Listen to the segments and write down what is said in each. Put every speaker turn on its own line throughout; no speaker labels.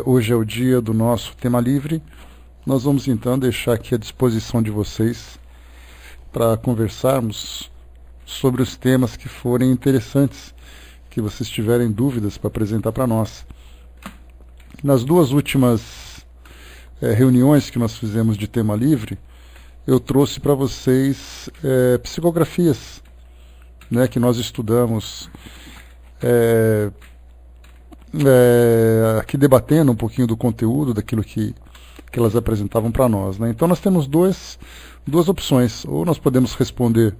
Hoje é o dia do nosso tema livre. Nós vamos então deixar aqui à disposição de vocês para conversarmos sobre os temas que forem interessantes, que vocês tiverem dúvidas para apresentar para nós. Nas duas últimas reuniões que nós fizemos de tema livre, eu trouxe para vocês psicografias, né, que nós estudamos aqui debatendo um pouquinho do conteúdo daquilo que elas apresentavam para nós, né? Então nós temos duas opções: ou nós podemos responder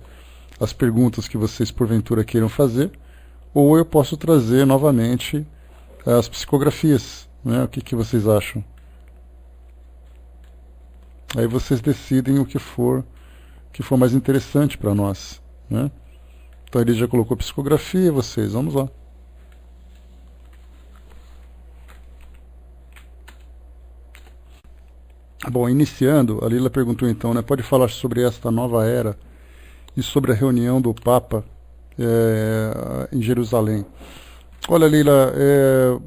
as perguntas que vocês porventura queiram fazer, ou eu posso trazer novamente as psicografias, né? O que vocês acham? Aí vocês decidem o que for mais interessante para nós, né? Então ele já colocou psicografia, vocês, vamos lá. Bom, iniciando, a Lila perguntou então, né, pode falar sobre esta nova era e sobre a reunião do Papa em Jerusalém. Olha, Lila,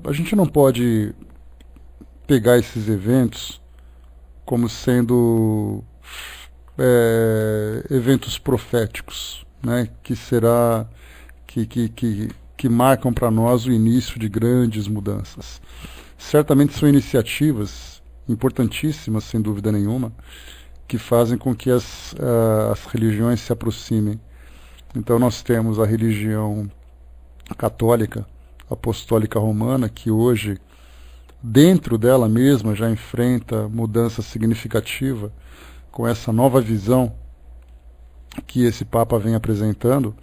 a gente não pode pegar esses eventos como sendo eventos proféticos, né, que marcam para nós o início de grandes mudanças. Certamente são iniciativas importantíssimas, sem dúvida nenhuma, que fazem com que as religiões se aproximem. Então nós temos a religião católica, apostólica romana, que hoje, dentro dela mesma, já enfrenta mudança significativa com essa nova visão que esse Papa vem apresentando,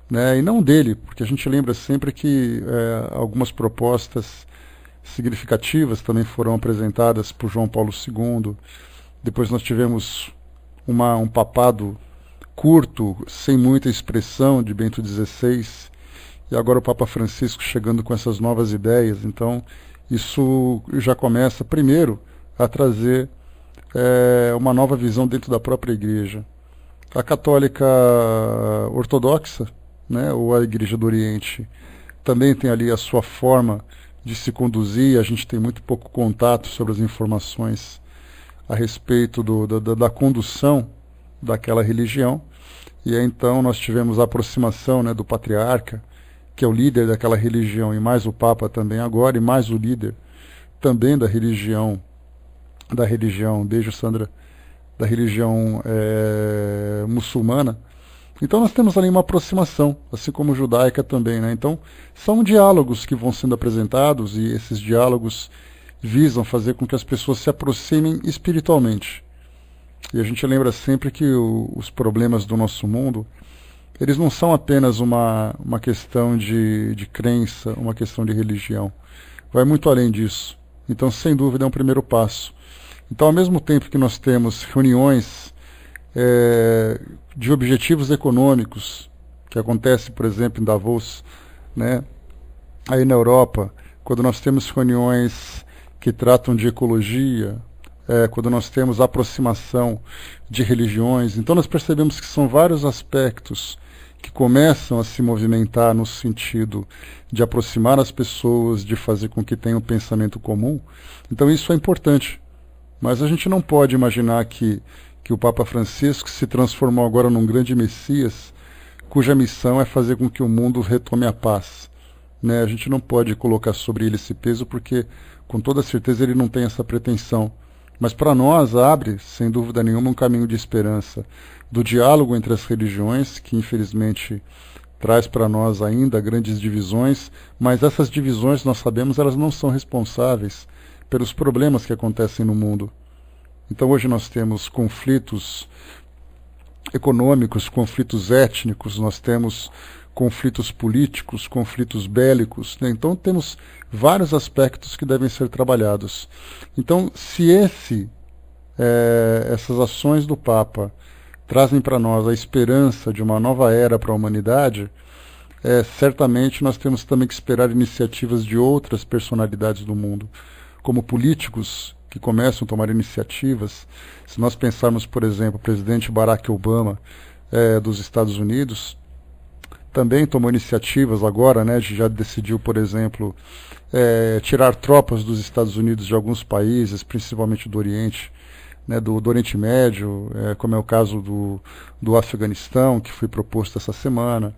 né? E não dele, porque a gente lembra sempre que algumas propostas significativas também foram apresentadas por João Paulo II. Depois nós tivemos um papado curto, sem muita expressão, de Bento XVI, e agora o Papa Francisco chegando com essas novas ideias. Então isso já começa primeiro a trazer uma nova visão dentro da própria Igreja. A católica ortodoxa, né, ou a Igreja do Oriente, também tem ali a sua forma de se conduzir. A gente tem muito pouco contato sobre as informações a respeito da condução daquela religião. E aí, então nós tivemos a aproximação, né, do patriarca, que é o líder daquela religião, e mais o Papa também agora, e mais o líder também da religião, beijo Sandra, da religião muçulmana. Então nós temos ali uma aproximação, assim como judaica também, né? Então são diálogos que vão sendo apresentados, e esses diálogos visam fazer com que as pessoas se aproximem espiritualmente. E a gente lembra sempre que os problemas do nosso mundo, eles não são apenas uma questão de crença, uma questão de religião. Vai muito além disso. Então, sem dúvida, é um primeiro passo. Então, ao mesmo tempo que nós temos reuniões de objetivos econômicos, que acontece, por exemplo, em Davos, né, aí na Europa, quando nós temos reuniões que tratam de ecologia, quando nós temos aproximação de religiões, então nós percebemos que são vários aspectos que começam a se movimentar no sentido de aproximar as pessoas, de fazer com que tenham um pensamento comum. Então isso é importante, mas a gente não pode imaginar que o Papa Francisco se transformou agora num grande Messias, cuja missão é fazer com que o mundo retome a paz, né? A gente não pode colocar sobre ele esse peso, porque com toda certeza ele não tem essa pretensão. Mas para nós abre, sem dúvida nenhuma, um caminho de esperança, do diálogo entre as religiões, que infelizmente traz para nós ainda grandes divisões, mas essas divisões, nós sabemos, elas não são responsáveis pelos problemas que acontecem no mundo. Então hoje nós temos conflitos econômicos, conflitos étnicos, nós temos conflitos políticos, conflitos bélicos, né? Então temos vários aspectos que devem ser trabalhados. Então, se essas ações do Papa trazem para nós a esperança de uma nova era para a humanidade, certamente nós temos também que esperar iniciativas de outras personalidades do mundo, como políticos que começam a tomar iniciativas. Se nós pensarmos, por exemplo, o presidente Barack Obama dos Estados Unidos, também tomou iniciativas agora, né, já decidiu, por exemplo, tirar tropas dos Estados Unidos de alguns países, principalmente do Oriente, né, do Oriente Médio, como é o caso do Afeganistão, que foi proposto essa semana.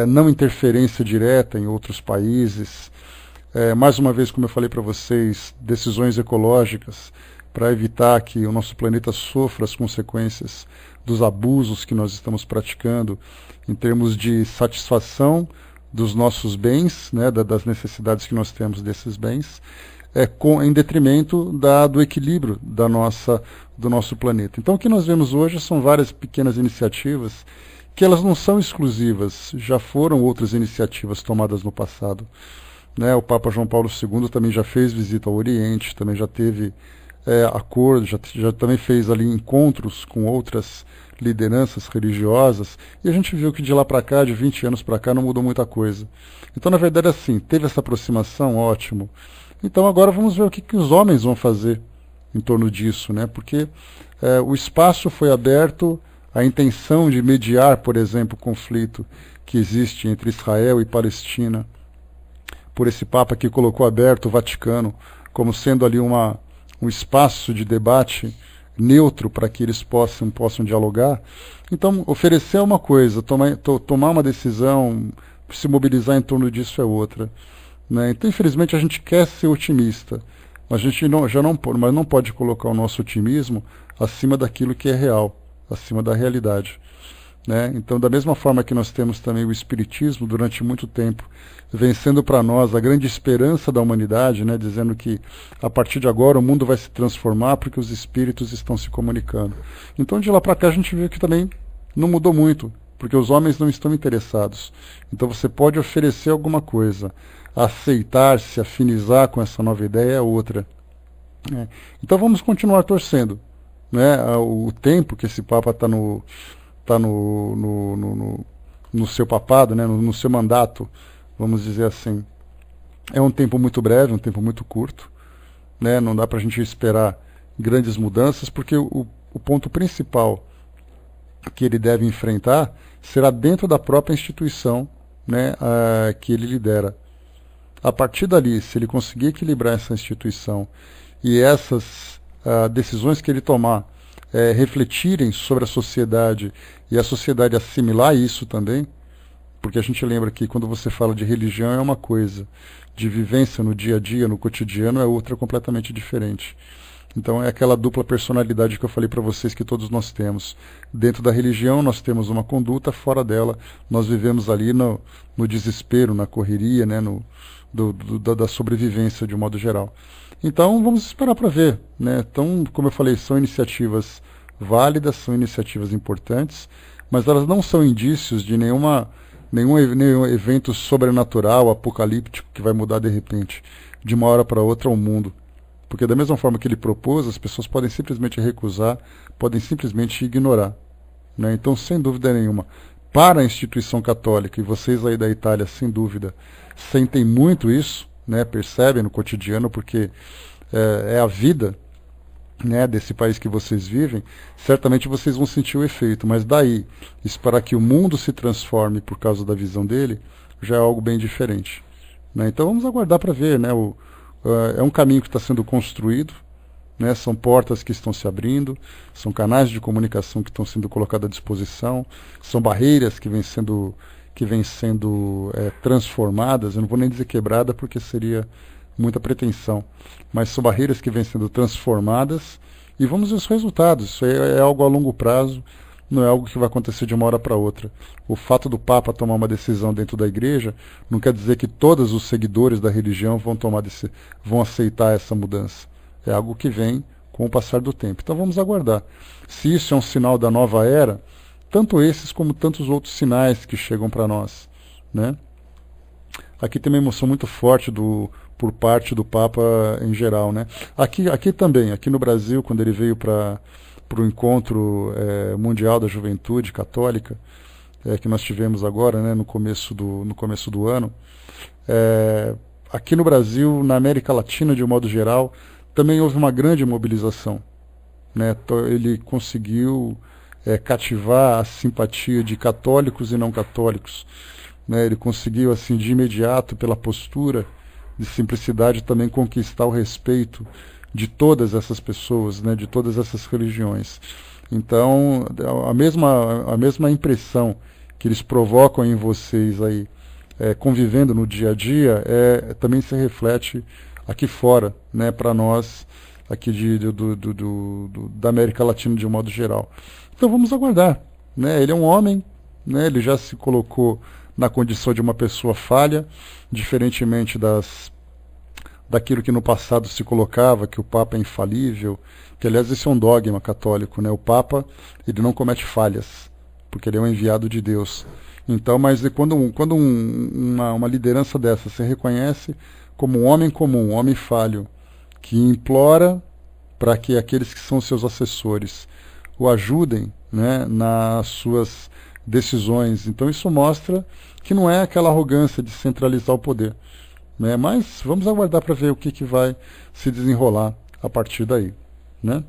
Não interferência direta em outros países. Mais uma vez, como eu falei para vocês, decisões ecológicas para evitar que o nosso planeta sofra as consequências dos abusos que nós estamos praticando em termos de satisfação dos nossos bens, né, das necessidades que nós temos desses bens, em detrimento do equilíbrio do nosso planeta. Então, o que nós vemos hoje são várias pequenas iniciativas que elas não são exclusivas, já foram outras iniciativas tomadas no passado. Né? O Papa João Paulo II também já fez visita ao Oriente, também já teve acordo, já também fez ali encontros com outras lideranças religiosas, e a gente viu que de lá para cá, de 20 anos para cá, não mudou muita coisa. Então, na verdade, assim, teve essa aproximação, ótimo. Então agora vamos ver o que os homens vão fazer em torno disso, né? Porque o espaço foi aberto, a intenção de mediar, por exemplo, o conflito que existe entre Israel e Palestina, por esse Papa que colocou aberto o Vaticano como sendo ali um espaço de debate neutro para que eles possam dialogar. Então, oferecer é uma coisa, tomar uma decisão, se mobilizar em torno disso é outra. Né? Então, infelizmente, a gente quer ser otimista, mas a gente não pode colocar o nosso otimismo acima daquilo que é real, acima da realidade. Né? Então, da mesma forma que nós temos também o Espiritismo, durante muito tempo, vencendo para nós a grande esperança da humanidade, né? Dizendo que a partir de agora o mundo vai se transformar porque os espíritos estão se comunicando. Então, de lá para cá, a gente vê que também não mudou muito, porque os homens não estão interessados. Então, você pode oferecer alguma coisa, aceitar, se afinizar com essa nova ideia é outra. Então, vamos continuar torcendo. Né? O tempo que esse Papa está no seu papado, né, no seu mandato, vamos dizer assim, é um tempo muito breve, um tempo muito curto, né, não dá para a gente esperar grandes mudanças, porque o ponto principal que ele deve enfrentar será dentro da própria instituição, né, que ele lidera. A partir dali, se ele conseguir equilibrar essa instituição e essas decisões que ele tomar refletirem sobre a sociedade e a sociedade assimilar isso também, porque a gente lembra que quando você fala de religião é uma coisa, de vivência no dia a dia, no cotidiano, é outra completamente diferente. Então é aquela dupla personalidade que eu falei para vocês que todos nós temos. Dentro da religião nós temos uma conduta, fora dela nós vivemos ali no desespero, na correria, né, da sobrevivência de um modo geral. Então vamos esperar para ver. Né? Então, como eu falei, são iniciativas válidas, são iniciativas importantes, mas elas não são indícios de nenhum evento sobrenatural, apocalíptico, que vai mudar de repente, de uma hora para outra, o mundo. Porque da mesma forma que ele propôs, as pessoas podem simplesmente recusar, podem simplesmente ignorar. Né? Então, sem dúvida nenhuma, para a instituição católica, e vocês aí da Itália, sem dúvida, sentem muito isso, né? Percebem no cotidiano, porque é a vida, né, desse país que vocês vivem, certamente vocês vão sentir o efeito, mas daí, esperar que o mundo se transforme por causa da visão dele, já é algo bem diferente. Né? Então vamos aguardar para ver, né? É um caminho que está sendo construído, né? São portas que estão se abrindo, são canais de comunicação que estão sendo colocados à disposição, são barreiras que vêm sendo transformadas. Eu não vou nem dizer quebrada porque seria muita pretensão, mas são barreiras que vêm sendo transformadas e vamos ver os resultados. Isso é algo a longo prazo, não é algo que vai acontecer de uma hora para outra. O fato do Papa tomar uma decisão dentro da igreja não quer dizer que todos os seguidores da religião vão aceitar essa mudança. É algo que vem com o passar do tempo. Então vamos aguardar. Se isso é um sinal da nova era, tanto esses como tantos outros sinais que chegam para nós. Né? Aqui tem uma emoção muito forte por parte do Papa em geral. Né? Aqui também, aqui no Brasil, quando ele veio para o encontro mundial da juventude católica, que nós tivemos agora, né, no começo do ano, aqui no Brasil, na América Latina de um modo geral, também houve uma grande mobilização. Né? Ele conseguiu cativar a simpatia de católicos e não católicos, né? Ele conseguiu, assim, de imediato, pela postura de simplicidade, também conquistar o respeito de todas essas pessoas, né? De todas essas religiões. Então, a mesma impressão que eles provocam em vocês aí, convivendo no dia a dia, também se reflete aqui fora, né? Para nós, aqui da América Latina de um modo geral. Então vamos aguardar, né? Ele é um homem, né? Ele já se colocou na condição de uma pessoa falha, diferentemente daquilo que no passado se colocava, que o Papa é infalível, que aliás esse é um dogma católico, né? O Papa, ele não comete falhas, porque ele é um enviado de Deus. Então, mas quando uma liderança dessa se reconhece como um homem comum, um homem falho, que implora para que aqueles que são seus assessores o ajudem, né, nas suas decisões. Então isso mostra que não é aquela arrogância de centralizar o poder, né? Mas vamos aguardar para ver o que vai se desenrolar a partir daí, né?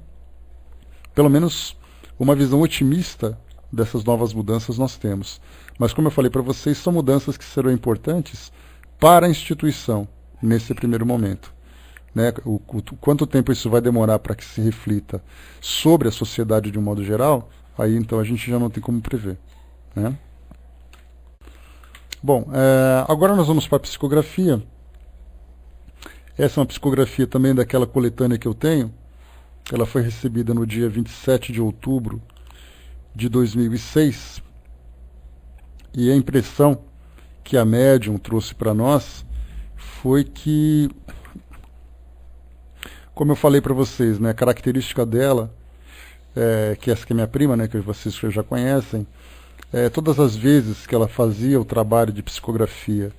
Pelo menos uma visão otimista dessas novas mudanças nós temos. Mas como eu falei para vocês, são mudanças que serão importantes para a instituição nesse primeiro momento, né? Quanto tempo isso vai demorar para que se reflita sobre a sociedade de um modo geral, aí então a gente já não tem como prever, né? Bom, agora nós vamos para a psicografia. Essa é uma psicografia também daquela coletânea que eu tenho. Ela foi recebida no dia 27 de outubro de 2006. E a impressão que a médium trouxe para nós foi que, como eu falei para vocês, né, a característica dela, que essa que é minha prima, né, que vocês já conhecem, todas as vezes que ela fazia o trabalho de psicografia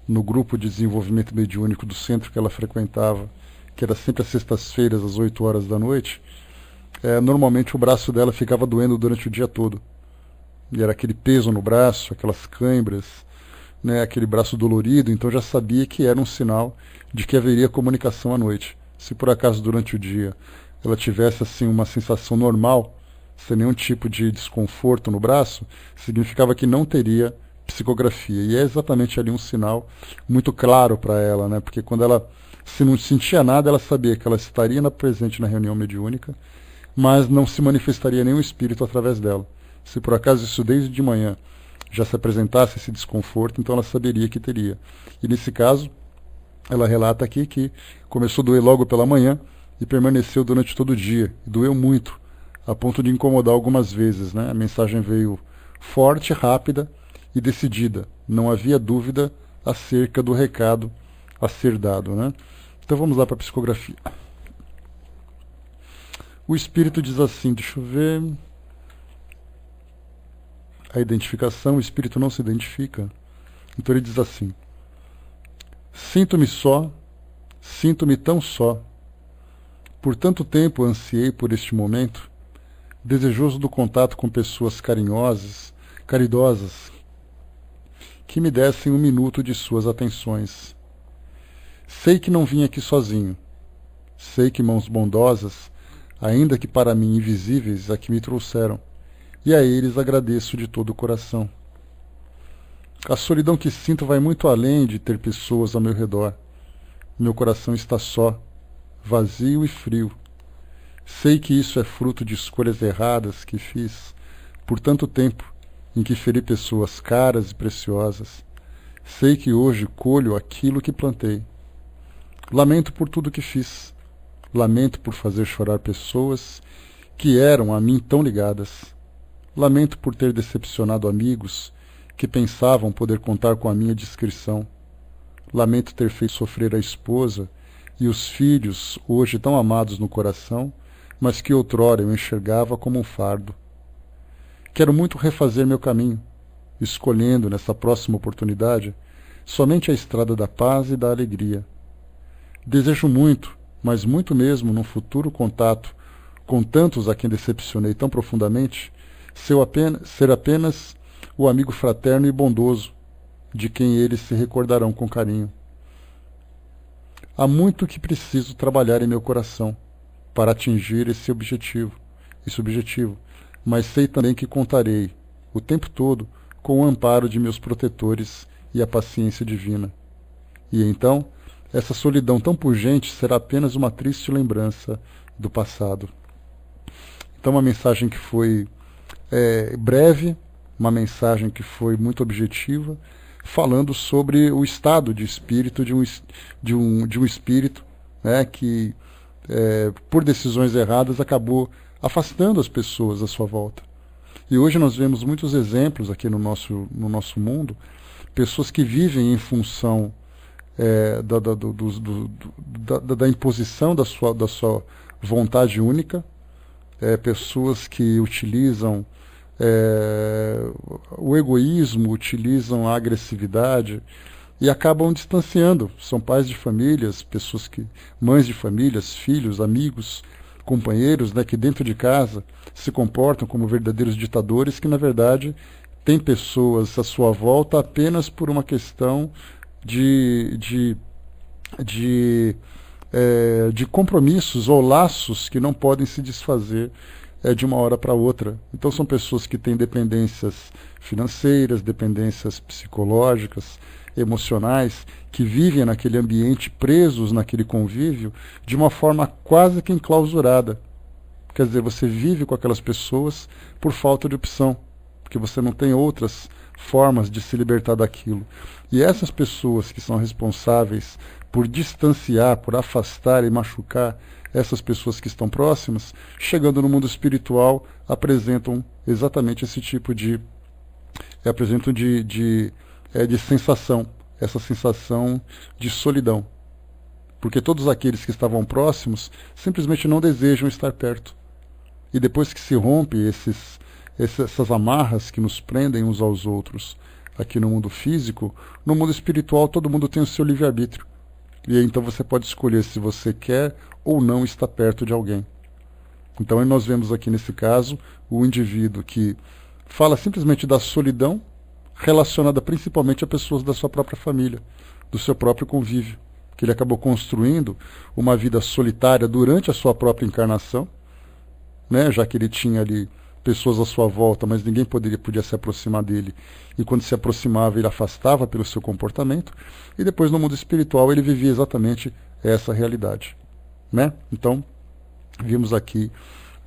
no grupo de desenvolvimento mediúnico do centro que ela frequentava, que era sempre às sextas-feiras, às 8 horas da noite, normalmente o braço dela ficava doendo durante o dia todo. E era aquele peso no braço, aquelas câimbras, né, aquele braço dolorido, então já sabia que era um sinal de que haveria comunicação à noite. Se por acaso durante o dia ela tivesse assim uma sensação normal, sem nenhum tipo de desconforto no braço, significava que não teria psicografia. E é exatamente ali um sinal muito claro para ela, né? Porque quando ela se não sentia nada, ela sabia que ela estaria presente na reunião mediúnica, mas não se manifestaria nenhum espírito através dela. Se por acaso isso desde de manhã já se apresentasse esse desconforto, então ela saberia que teria. E nesse caso, ela relata aqui que começou a doer logo pela manhã e permaneceu durante todo o dia. E doeu muito, a ponto de incomodar algumas vezes, né? A mensagem veio forte, rápida e decidida. Não havia dúvida acerca do recado a ser dado, né? Então vamos lá para a psicografia. O espírito diz assim, deixa eu ver... A identificação, o espírito não se identifica. Então ele diz assim: sinto-me só, sinto-me tão só. Por tanto tempo ansiei por este momento, desejoso do contato com pessoas carinhosas, caridosas, que me dessem 1 minuto de suas atenções. Sei que não vim aqui sozinho. Sei que mãos bondosas, ainda que para mim invisíveis, aqui me trouxeram. E a eles agradeço de todo o coração. A solidão que sinto vai muito além de ter pessoas ao meu redor. Meu coração está só, vazio e frio. Sei que isso é fruto de escolhas erradas que fiz por tanto tempo, em que feri pessoas caras e preciosas. Sei que hoje colho aquilo que plantei. Lamento por tudo que fiz. Lamento por fazer chorar pessoas que eram a mim tão ligadas. Lamento por ter decepcionado amigos que pensavam poder contar com a minha discrição. Lamento ter feito sofrer a esposa e os filhos, hoje tão amados no coração, mas que outrora eu enxergava como um fardo. Quero muito refazer meu caminho, escolhendo, nessa próxima oportunidade, somente a estrada da paz e da alegria. Desejo muito, mas muito mesmo, num futuro contato com tantos a quem decepcionei tão profundamente, ser apenas o amigo fraterno e bondoso, de quem eles se recordarão com carinho. Há muito que preciso trabalhar em meu coração para atingir esse objetivo. mas sei também que contarei, o tempo todo, com o amparo de meus protetores e a paciência divina. E então, essa solidão tão pungente será apenas uma triste lembrança do passado. Então, uma mensagem que foi breve, uma mensagem que foi muito objetiva, falando sobre o estado de espírito de um espírito, né, que, por decisões erradas, acabou afastando as pessoas à sua volta. E hoje nós vemos muitos exemplos aqui no nosso mundo, pessoas que vivem em função da imposição da sua vontade única, pessoas que utilizam o egoísmo, utilizam a agressividade e acabam distanciando. São pais de famílias, mães de famílias, filhos, amigos, companheiros, né, que dentro de casa se comportam como verdadeiros ditadores, que na verdade têm pessoas à sua volta apenas por uma questão de compromissos ou laços que não podem se desfazer de uma hora para outra. Então são pessoas que têm dependências financeiras, dependências psicológicas, emocionais, que vivem naquele ambiente, presos naquele convívio, de uma forma quase que enclausurada. Quer dizer, você vive com aquelas pessoas por falta de opção, porque você não tem outras formas de se libertar daquilo. E essas pessoas que são responsáveis por distanciar, por afastar e machucar essas pessoas que estão próximas, chegando no mundo espiritual, apresentam exatamente esse tipo de sensação, essa sensação de solidão. Porque todos aqueles que estavam próximos simplesmente não desejam estar perto. E depois que se rompe essas amarras que nos prendem uns aos outros aqui no mundo físico, no mundo espiritual todo mundo tem o seu livre-arbítrio. E aí, então você pode escolher se você quer ou não estar perto de alguém. Então nós vemos aqui nesse caso o indivíduo que fala simplesmente da solidão relacionada principalmente a pessoas da sua própria família, do seu próprio convívio, que ele acabou construindo uma vida solitária durante a sua própria encarnação, né, já que ele tinha ali pessoas à sua volta, mas ninguém podia se aproximar dele. E quando se aproximava, ele afastava pelo seu comportamento. E depois, no mundo espiritual, ele vivia exatamente essa realidade, né? Então, vimos aqui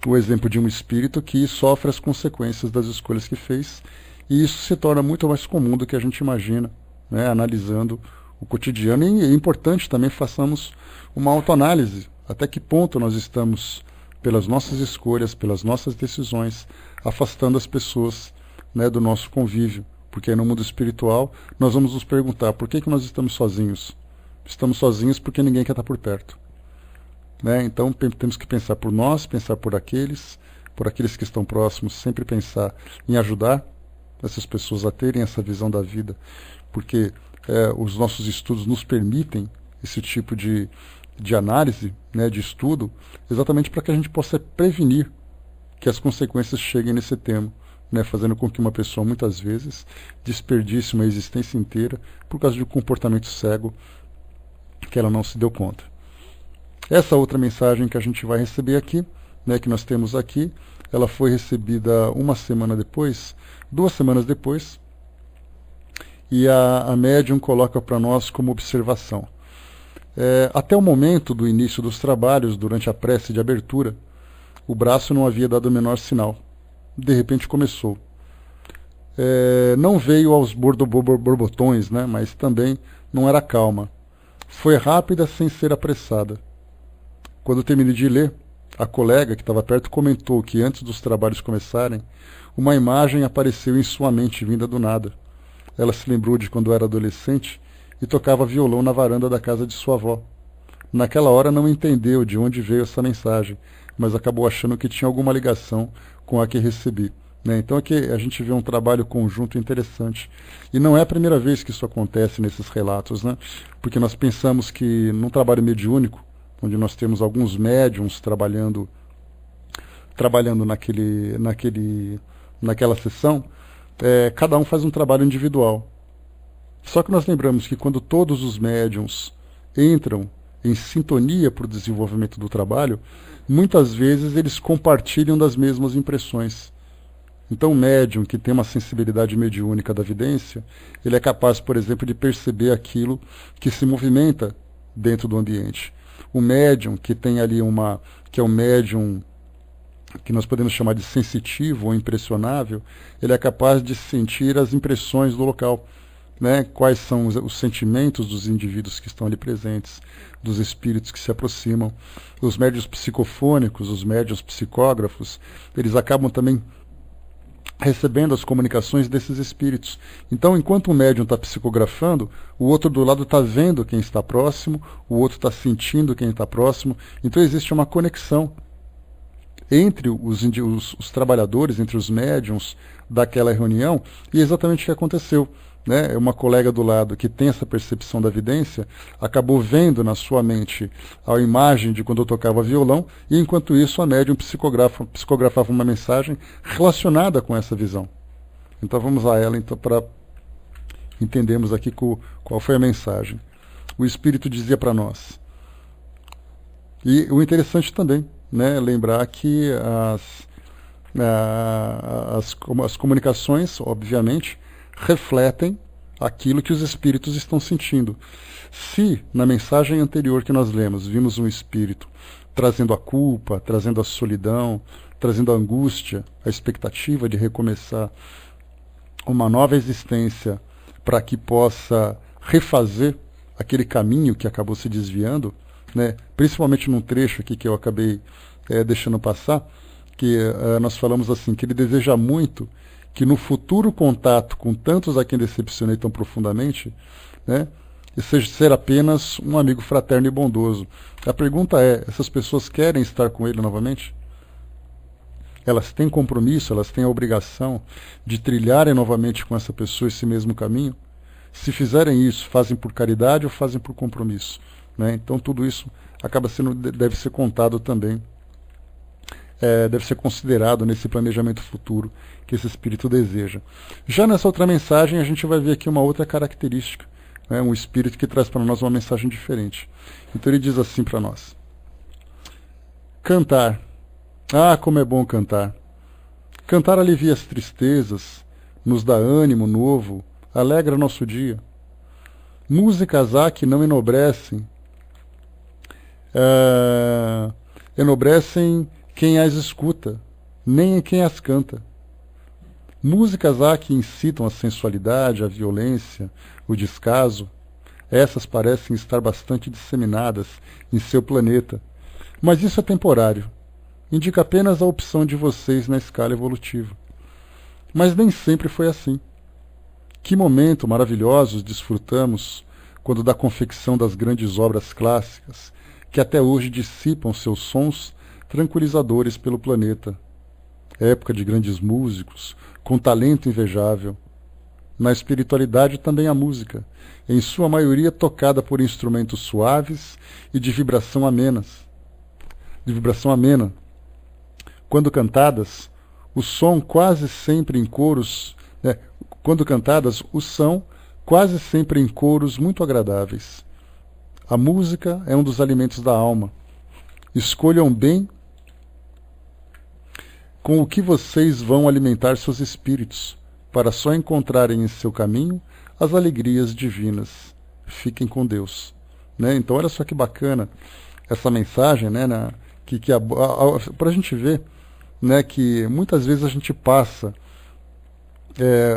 o exemplo de um espírito que sofre as consequências das escolhas que fez. E isso se torna muito mais comum do que a gente imagina, né? Analisando o cotidiano. E é importante também façamos uma autoanálise. Até que ponto nós estamos, pelas nossas escolhas, pelas nossas decisões, afastando as pessoas, né, do nosso convívio. Porque aí no mundo espiritual nós vamos nos perguntar por que nós estamos sozinhos. Estamos sozinhos porque ninguém quer estar por perto, né? Então temos que pensar por nós, pensar por aqueles que estão próximos, sempre pensar em ajudar essas pessoas a terem essa visão da vida, porque os nossos estudos nos permitem esse tipo de análise, né, de estudo, exatamente para que a gente possa prevenir que as consequências cheguem nesse termo, né, fazendo com que uma pessoa muitas vezes desperdice uma existência inteira por causa de um comportamento cego que ela não se deu conta. Essa outra mensagem que a gente vai receber aqui, né, que nós temos aqui, ela foi recebida 2 semanas depois, e a médium coloca para nós como observação. Até o momento do início dos trabalhos, durante a prece de abertura, o braço não havia dado o menor sinal. De repente começou. Não veio aos borbotões, né, mas também não era calma. Foi rápida sem ser apressada. Quando terminei de ler, a colega que estava perto comentou que antes dos trabalhos começarem, uma imagem apareceu em sua mente vinda do nada. Ela se lembrou de quando era adolescente e tocava violão na varanda da casa de sua avó. Naquela hora não entendeu de onde veio essa mensagem, mas acabou achando que tinha alguma ligação com a que recebi, né? Então aqui a gente vê um trabalho conjunto interessante. E não é a primeira vez que isso acontece nesses relatos, né? Porque nós pensamos que num trabalho mediúnico, onde nós temos alguns médiums trabalhando naquela sessão, cada um faz um trabalho individual. Só que nós lembramos que quando todos os médiums entram em sintonia para o desenvolvimento do trabalho, muitas vezes eles compartilham das mesmas impressões. Então, o médium que tem uma sensibilidade mediúnica da vidência, ele é capaz, por exemplo, de perceber aquilo que se movimenta dentro do ambiente. O médium que tem ali que é um médium que nós podemos chamar de sensitivo ou impressionável, ele é capaz de sentir as impressões do local, né? Quais são os sentimentos dos indivíduos que estão ali presentes, dos espíritos que se aproximam. Os médiuns psicofônicos, os médiuns psicógrafos, eles acabam também recebendo as comunicações desses espíritos. Então, enquanto o médium está psicografando, o outro do lado está vendo quem está próximo, o outro está sentindo quem está próximo. Então, existe uma conexão entre os trabalhadores, entre os médiums daquela reunião, e exatamente o que aconteceu. Né? Uma colega do lado que tem essa percepção da vidência acabou vendo na sua mente a imagem de quando eu tocava violão, e enquanto isso a médium psicografava uma mensagem relacionada com essa visão. Então vamos a ela então, para entendermos aqui qual foi a mensagem. O Espírito dizia para nós. E o interessante também, né, lembrar que as comunicações, obviamente, refletem aquilo que os espíritos estão sentindo. Se na mensagem anterior que nós lemos vimos um espírito trazendo a culpa, trazendo a solidão, trazendo a angústia, a expectativa de recomeçar uma nova existência para que possa refazer aquele caminho que acabou se desviando, né? Principalmente num trecho aqui que eu acabei deixando passar, que nós falamos assim, que ele deseja muito que no futuro contato com tantos a quem decepcionei tão profundamente, né, seja ser apenas um amigo fraterno e bondoso. A pergunta é, essas pessoas querem estar com ele novamente? Elas têm compromisso, elas têm a obrigação de trilharem novamente com essa pessoa esse mesmo caminho? Se fizerem isso, fazem por caridade ou fazem por compromisso? Né? Então tudo isso deve ser contado também, deve ser considerado nesse planejamento futuro que esse espírito deseja. Já nessa outra mensagem a gente vai ver aqui uma outra característica, né? Um espírito que traz para nós uma mensagem diferente. Então ele diz assim para nós: cantar. Ah, como é bom cantar. Cantar alivia as tristezas, nos dá ânimo novo, alegra nosso dia. Músicas há que não enobrecem, enobrecem quem as escuta, nem quem as canta. Músicas há que incitam a sensualidade, a violência, o descaso. Essas parecem estar bastante disseminadas em seu planeta. Mas isso é temporário. Indica apenas a opção de vocês na escala evolutiva. Mas nem sempre foi assim. Que momento maravilhosos desfrutamos quando da confecção das grandes obras clássicas, que até hoje dissipam seus sons tranquilizadores pelo planeta. Época de grandes músicos, com talento invejável. Na espiritualidade também há música, em sua maioria tocada por instrumentos suaves e de vibração amena. Quando cantadas, o som quase sempre em coros, quando cantadas, o são quase sempre em coros muito agradáveis. A música é um dos alimentos da alma. Escolham bem com o que vocês vão alimentar seus espíritos, para só encontrarem em seu caminho as alegrias divinas. Fiquem com Deus. Né? Então, olha só que bacana essa mensagem, né, para a gente ver, né, que muitas vezes a gente passa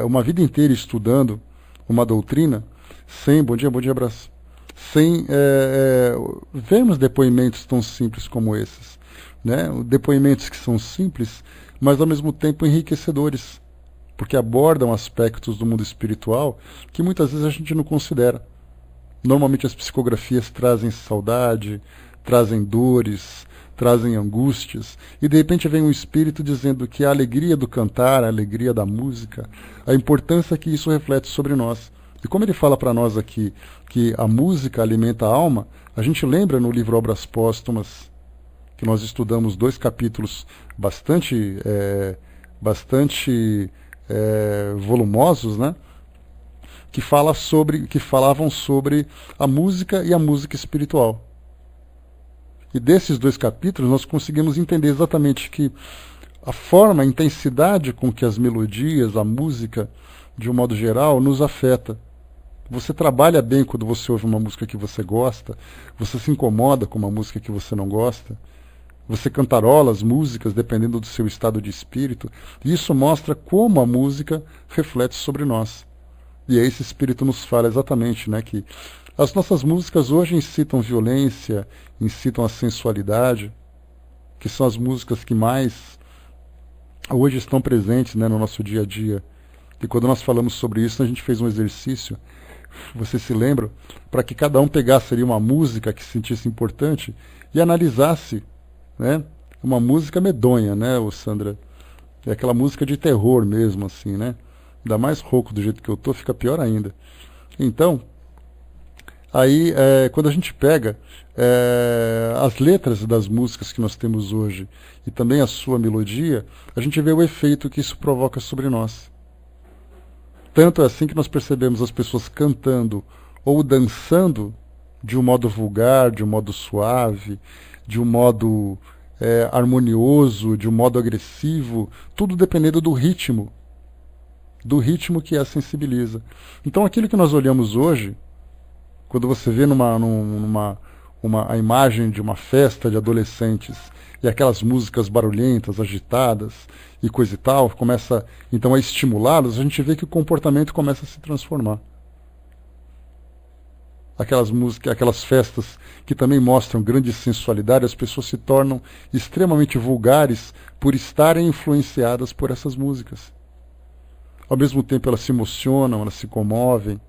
uma vida inteira estudando uma doutrina sem, bom dia, abraço, sem vermos depoimentos tão simples como esses. Né? Depoimentos que são simples, mas ao mesmo tempo enriquecedores, porque abordam aspectos do mundo espiritual que muitas vezes a gente não considera. Normalmente as psicografias trazem saudade, trazem dores, trazem angústias, e de repente vem um espírito dizendo que a alegria do cantar, a alegria da música, a importância que isso reflete sobre nós. E como ele fala para nós aqui que a música alimenta a alma, a gente lembra no livro Obras Póstumas, que nós estudamos 2 capítulos bastante volumosos, né? Que falavam sobre a música e a música espiritual. E desses 2 capítulos nós conseguimos entender exatamente que a forma, a intensidade com que as melodias, a música, de um modo geral, nos afeta. Você trabalha bem quando você ouve uma música que você gosta, você se incomoda com uma música que você não gosta, você cantarola as músicas dependendo do seu estado de espírito, e isso mostra como a música reflete sobre nós. E aí esse espírito nos fala exatamente, né, que as nossas músicas hoje incitam violência, incitam a sensualidade, que são as músicas que mais hoje estão presentes, né, no nosso dia a dia. E quando nós falamos sobre isso, a gente fez um exercício, você se lembra, para que cada um pegasse ali uma música que se sentisse importante e analisasse, né, uma música medonha, né, ô Sandra? É aquela música de terror mesmo, assim, né? Ainda mais rouco do jeito que eu tô, fica pior ainda. Então, aí, quando a gente pega as letras das músicas que nós temos hoje e também a sua melodia, a gente vê o efeito que isso provoca sobre nós. Tanto é assim que nós percebemos as pessoas cantando ou dançando de um modo vulgar, de um modo suave, de um modo harmonioso, de um modo agressivo, tudo dependendo do ritmo que a sensibiliza. Então aquilo que nós olhamos hoje, quando você vê a imagem de uma festa de adolescentes e aquelas músicas barulhentas, agitadas e coisa e tal, começa então a estimulá-los, a gente vê que o comportamento começa a se transformar. Aquelas músicas, aquelas festas que também mostram grande sensualidade, as pessoas se tornam extremamente vulgares por estarem influenciadas por essas músicas. Ao mesmo tempo elas se emocionam, elas se comovem,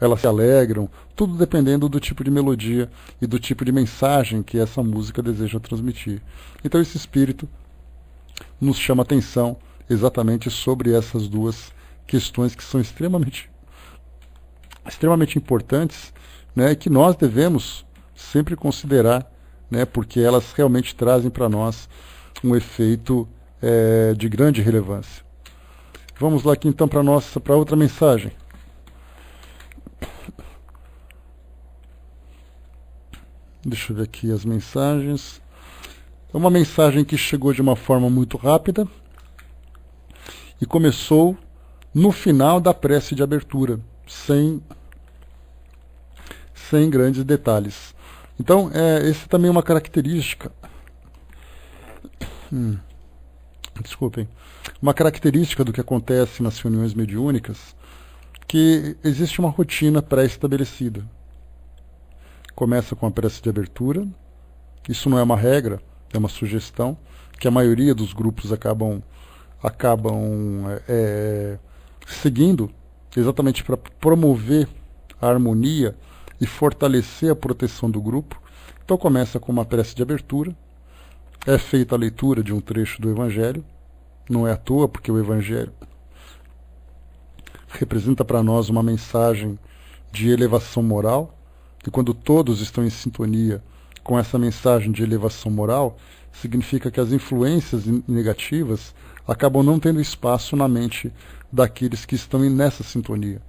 elas se alegram, tudo dependendo do tipo de melodia e do tipo de mensagem que essa música deseja transmitir. Então esse espírito nos chama atenção exatamente sobre essas duas questões que são extremamente importantes, né, que nós devemos sempre considerar, né, porque elas realmente trazem para nós um efeito de grande relevância. Vamos lá aqui então para outra mensagem. Deixa eu ver aqui as mensagens. É uma mensagem que chegou de uma forma muito rápida e começou no final da prece de abertura, sem grandes detalhes. Então, essa também é uma característica. Desculpem. Uma característica do que acontece nas reuniões mediúnicas, que existe uma rotina pré-estabelecida. Começa com a prece de abertura. Isso não é uma regra, é uma sugestão, que a maioria dos grupos acabam seguindo, exatamente para promover a harmonia e fortalecer a proteção do grupo. Então começa com uma prece de abertura, é feita a leitura de um trecho do Evangelho, não é à toa, porque o Evangelho representa para nós uma mensagem de elevação moral, e quando todos estão em sintonia com essa mensagem de elevação moral, significa que as influências negativas acabam não tendo espaço na mente daqueles que estão nessa sintonia.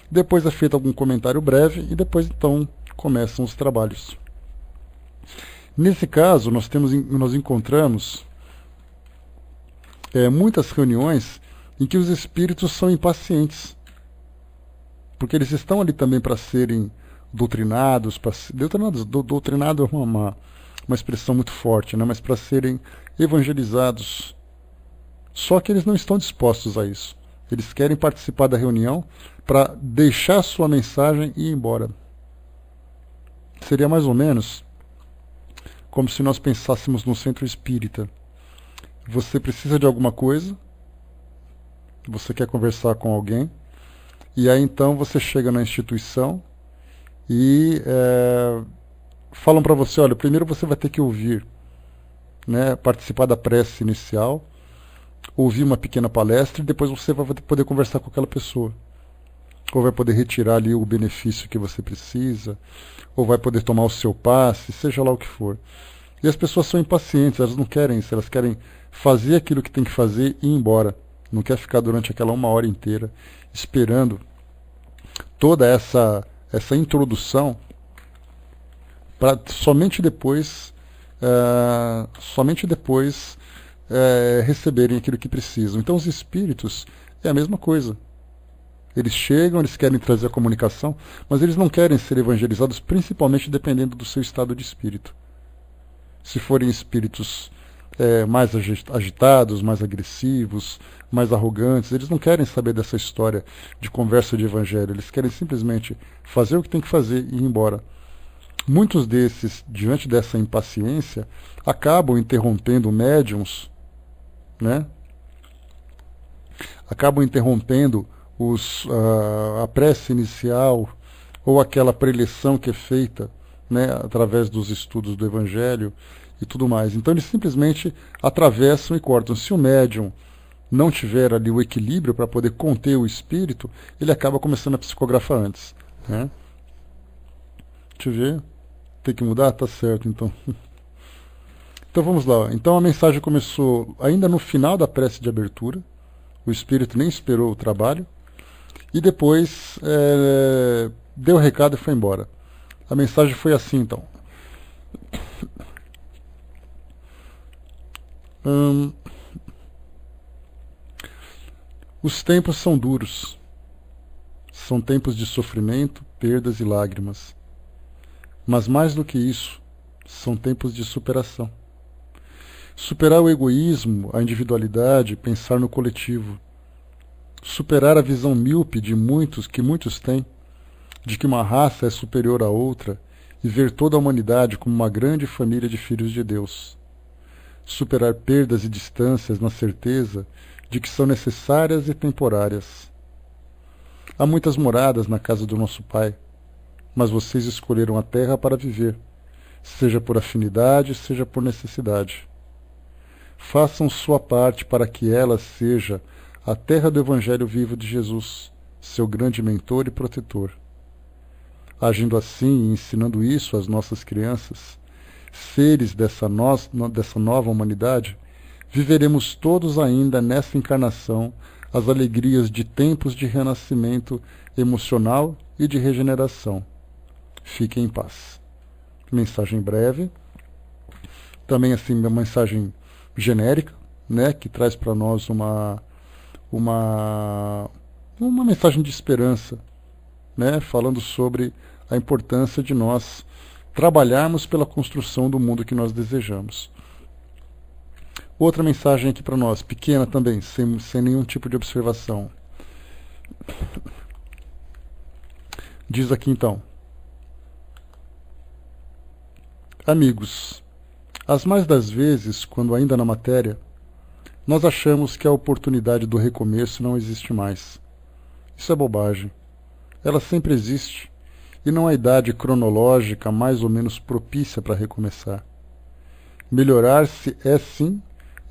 Depois é feito algum comentário breve e depois então começam os trabalhos. Nesse caso, nós encontramos muitas reuniões em que os espíritos são impacientes, porque eles estão ali também para serem doutrinados, doutrinado é uma expressão muito forte, né? Mas para serem evangelizados. Só que eles não estão dispostos a isso. Eles querem participar da reunião para deixar sua mensagem e ir embora. Seria mais ou menos como se nós pensássemos no centro espírita. Você precisa de alguma coisa, você quer conversar com alguém, e aí então você chega na instituição e falam para você, olha, primeiro você vai ter que ouvir, né, participar da prece inicial, ouvir uma pequena palestra e depois você vai poder conversar com aquela pessoa. Ou vai poder retirar ali o benefício que você precisa, ou vai poder tomar o seu passe, seja lá o que for. E as pessoas são impacientes, elas não querem isso, elas querem fazer aquilo que tem que fazer e ir embora. Não quer ficar durante aquela 1 hora inteira esperando toda essa introdução para somente depois receberem aquilo que precisam. Então os espíritos é a mesma coisa. Eles chegam, eles querem trazer a comunicação, mas eles não querem ser evangelizados, principalmente dependendo do seu estado de espírito. Se forem espíritos mais agitados, mais agressivos, mais arrogantes, eles não querem saber dessa história de conversa de evangelho, eles querem simplesmente fazer o que tem que fazer e ir embora. Muitos desses, diante dessa impaciência, acabam interrompendo médiums, né? Acabam interrompendo a prece inicial ou aquela preleção que é feita, né, através dos estudos do Evangelho e tudo mais. Então eles simplesmente atravessam e cortam. Se o médium não tiver ali o equilíbrio para poder conter o espírito, ele acaba começando a psicografar antes, né? Deixa eu ver. Tem que mudar? Tá certo, então. Então vamos lá. Então a mensagem começou ainda no final da prece de abertura. O espírito nem esperou o trabalho. E depois deu o recado e foi embora. A mensagem foi assim, então. Os tempos são duros. São tempos de sofrimento, perdas e lágrimas. Mas mais do que isso, são tempos de superação. Superar o egoísmo, a individualidade, pensar no coletivo. Superar a visão míope que muitos têm, de que uma raça é superior à outra, e ver toda a humanidade como uma grande família de filhos de Deus. Superar perdas e distâncias na certeza de que são necessárias e temporárias. Há muitas moradas na casa do nosso Pai, mas vocês escolheram a terra para viver, seja por afinidade, seja por necessidade. Façam sua parte para que ela seja a terra do Evangelho vivo de Jesus, seu grande mentor e protetor. Agindo assim e ensinando isso às nossas crianças, seres dessa nova humanidade, viveremos todos ainda nessa encarnação as alegrias de tempos de renascimento emocional e de regeneração. Fiquem em paz. Mensagem breve. Também assim, uma mensagem genérica, né, que traz para nós uma mensagem de esperança, né, falando sobre a importância de nós trabalharmos pela construção do mundo que nós desejamos. Outra mensagem aqui para nós, pequena também, sem nenhum tipo de observação. Diz aqui então: amigos, as mais das vezes, quando ainda na matéria, nós achamos que a oportunidade do recomeço não existe mais. Isso é bobagem. Ela sempre existe, e não há idade cronológica mais ou menos propícia para recomeçar. Melhorar-se é, sim,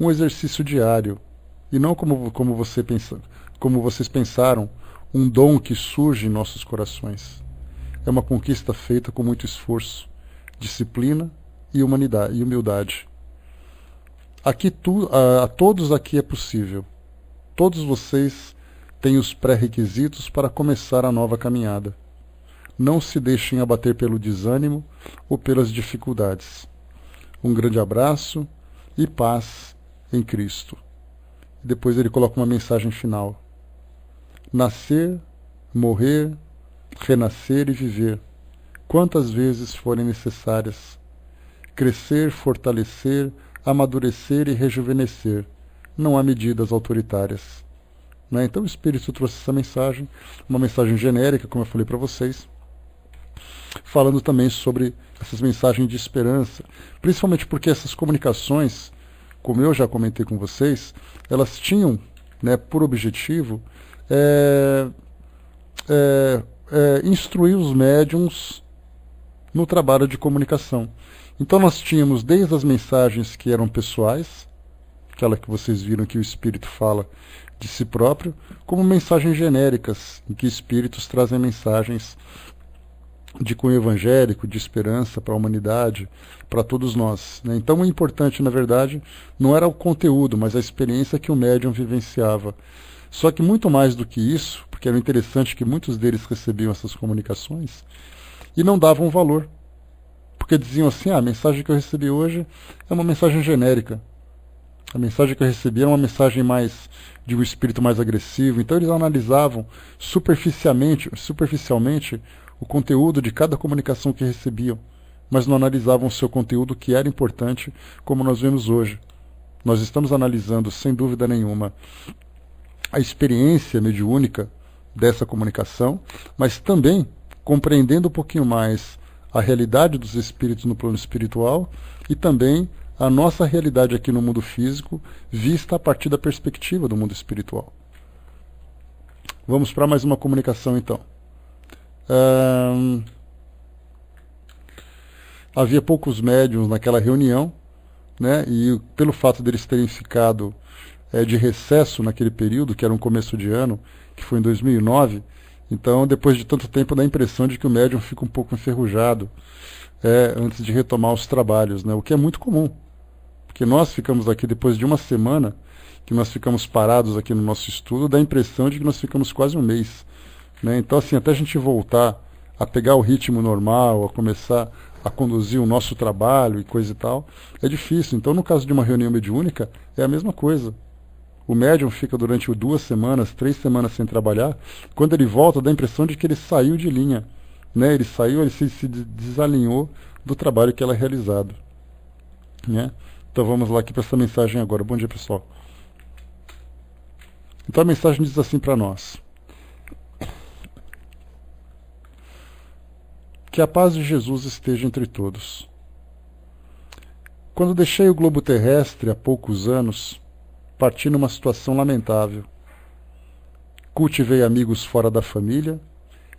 um exercício diário, e não como vocês pensaram, um dom que surge em nossos corações. É uma conquista feita com muito esforço, disciplina e humildade. A todos aqui é possível. Todos vocês têm os pré-requisitos para começar a nova caminhada. Não se deixem abater pelo desânimo ou pelas dificuldades. Um grande abraço e paz em Cristo. Depois ele coloca uma mensagem final. Nascer, morrer, renascer e viver, quantas vezes forem necessárias. Crescer, fortalecer, amadurecer e rejuvenescer. Não há medidas autoritárias. Né? Então o Espírito trouxe essa mensagem, uma mensagem genérica, como eu falei para vocês, falando também sobre essas mensagens de esperança, principalmente porque essas comunicações, como eu já comentei com vocês, elas tinham, né, por objetivo instruir os médiums no trabalho de comunicação. Então nós tínhamos desde as mensagens que eram pessoais, aquela que vocês viram que o Espírito fala de si próprio, como mensagens genéricas, em que espíritos trazem mensagens de cunho evangélico, de esperança para a humanidade, para todos nós. Né? Então o importante, na verdade, não era o conteúdo, mas a experiência que o médium vivenciava. Só que muito mais do que isso, porque era interessante que muitos deles recebiam essas comunicações e não davam valor. Porque diziam assim, a mensagem que eu recebi hoje é uma mensagem genérica. A mensagem que eu recebi era uma mensagem mais de um espírito mais agressivo. Então eles analisavam superficialmente o conteúdo de cada comunicação que recebiam, mas não analisavam o seu conteúdo, que era importante, como nós vemos hoje. Nós estamos analisando, sem dúvida nenhuma, a experiência mediúnica dessa comunicação, mas também compreendendo um pouquinho mais a realidade dos espíritos no plano espiritual e também a nossa realidade aqui no mundo físico, vista a partir da perspectiva do mundo espiritual. Vamos para mais uma comunicação, então. Havia poucos médiuns naquela reunião, né, e pelo fato deles terem ficado de recesso naquele período, que era um começo de ano, que foi em 2009, então depois de tanto tempo dá a impressão de que o médium fica um pouco enferrujado antes de retomar os trabalhos, né, o que é muito comum, porque nós ficamos aqui depois de uma semana, que nós ficamos parados aqui no nosso estudo, dá a impressão de que nós ficamos quase um mês, né, então assim, até a gente voltar a pegar o ritmo normal, a começar a conduzir o nosso trabalho e coisa e tal, é difícil. Então, no caso de uma reunião mediúnica, é a mesma coisa. O médium fica durante 2 semanas, 3 semanas sem trabalhar. Quando ele volta, dá a impressão de que ele saiu de linha, né? Ele se desalinhou do trabalho que ela é realizado, né? Então, vamos lá aqui para essa mensagem agora. Bom dia, pessoal. Então, a mensagem diz assim para nós: que a paz de Jesus esteja entre todos. Quando deixei o globo terrestre há poucos anos, parti numa situação lamentável. Cultivei amigos fora da família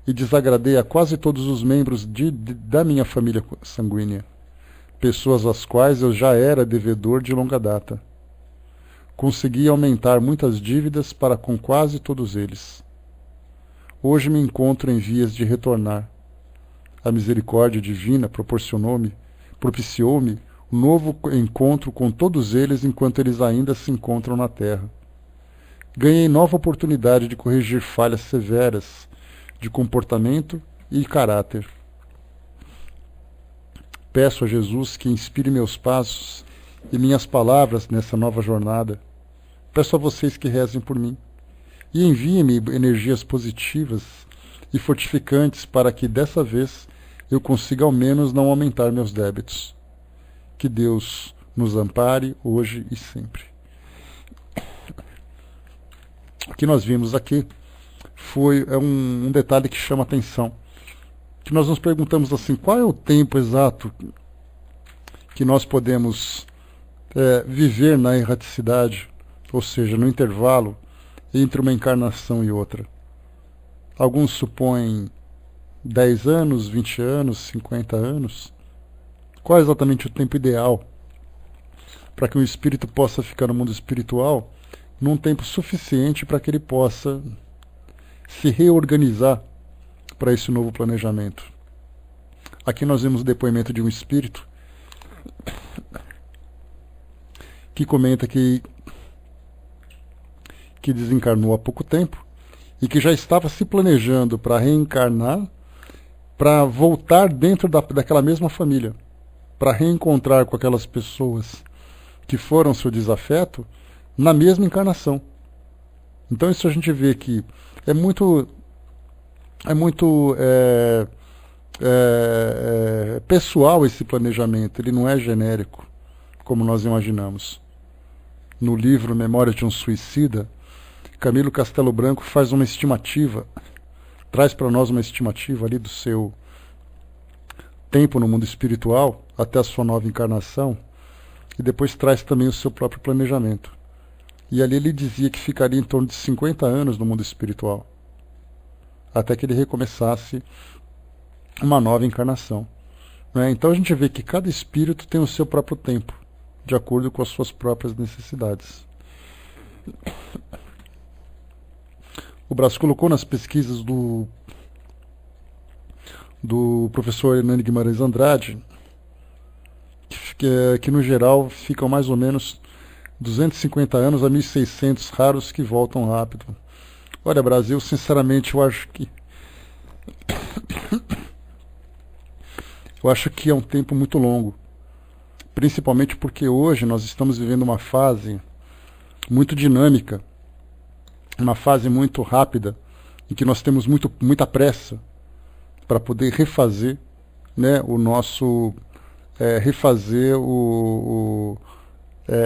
e desagradei a quase todos os membros da minha família sanguínea, pessoas às quais eu já era devedor de longa data. Consegui aumentar muitas dívidas para com quase todos eles. Hoje me encontro em vias de retornar. A misericórdia divina propiciou-me um novo encontro com todos eles enquanto eles ainda se encontram na Terra. Ganhei nova oportunidade de corrigir falhas severas de comportamento e caráter. Peço a Jesus que inspire meus passos e minhas palavras nessa nova jornada. Peço a vocês que rezem por mim e enviem-me energias positivas e fortificantes para que, dessa vez, eu consiga ao menos não aumentar meus débitos. Que Deus nos ampare hoje e sempre. O que nós vimos aqui foi um detalhe que chama atenção. Que nós nos perguntamos assim, qual é o tempo exato que nós podemos viver na erraticidade, ou seja, no intervalo entre uma encarnação e outra. Alguns supõem 10 anos, 20 anos, 50 anos. Qual é exatamente o tempo ideal para que um espírito possa ficar no mundo espiritual num tempo suficiente para que ele possa se reorganizar para esse novo planejamento? Aqui nós vemos o depoimento de um espírito que comenta que desencarnou há pouco tempo e que já estava se planejando para reencarnar, para voltar dentro daquela mesma família, para reencontrar com aquelas pessoas que foram seu desafeto na mesma encarnação. Então isso a gente vê que é muito pessoal esse planejamento, ele não é genérico, como nós imaginamos. No livro Memórias de um Suicida, Camilo Castelo Branco faz uma estimativa, traz para nós uma estimativa ali do seu tempo no mundo espiritual até a sua nova encarnação, e depois traz também o seu próprio planejamento. E ali ele dizia que ficaria em torno de 50 anos no mundo espiritual, até que ele recomeçasse uma nova encarnação. Né? Então a gente vê que cada espírito tem o seu próprio tempo, de acordo com as suas próprias necessidades. O Brás colocou nas pesquisas do professor Hernani Guimarães Andrade que no geral ficam mais ou menos 250 anos a 1600, raros que voltam rápido. Olha, Brasil, sinceramente, eu acho que é um tempo muito longo principalmente porque hoje nós estamos vivendo uma fase muito dinâmica, uma fase muito rápida, em que nós temos muita pressa para poder refazer, né, o nosso refazer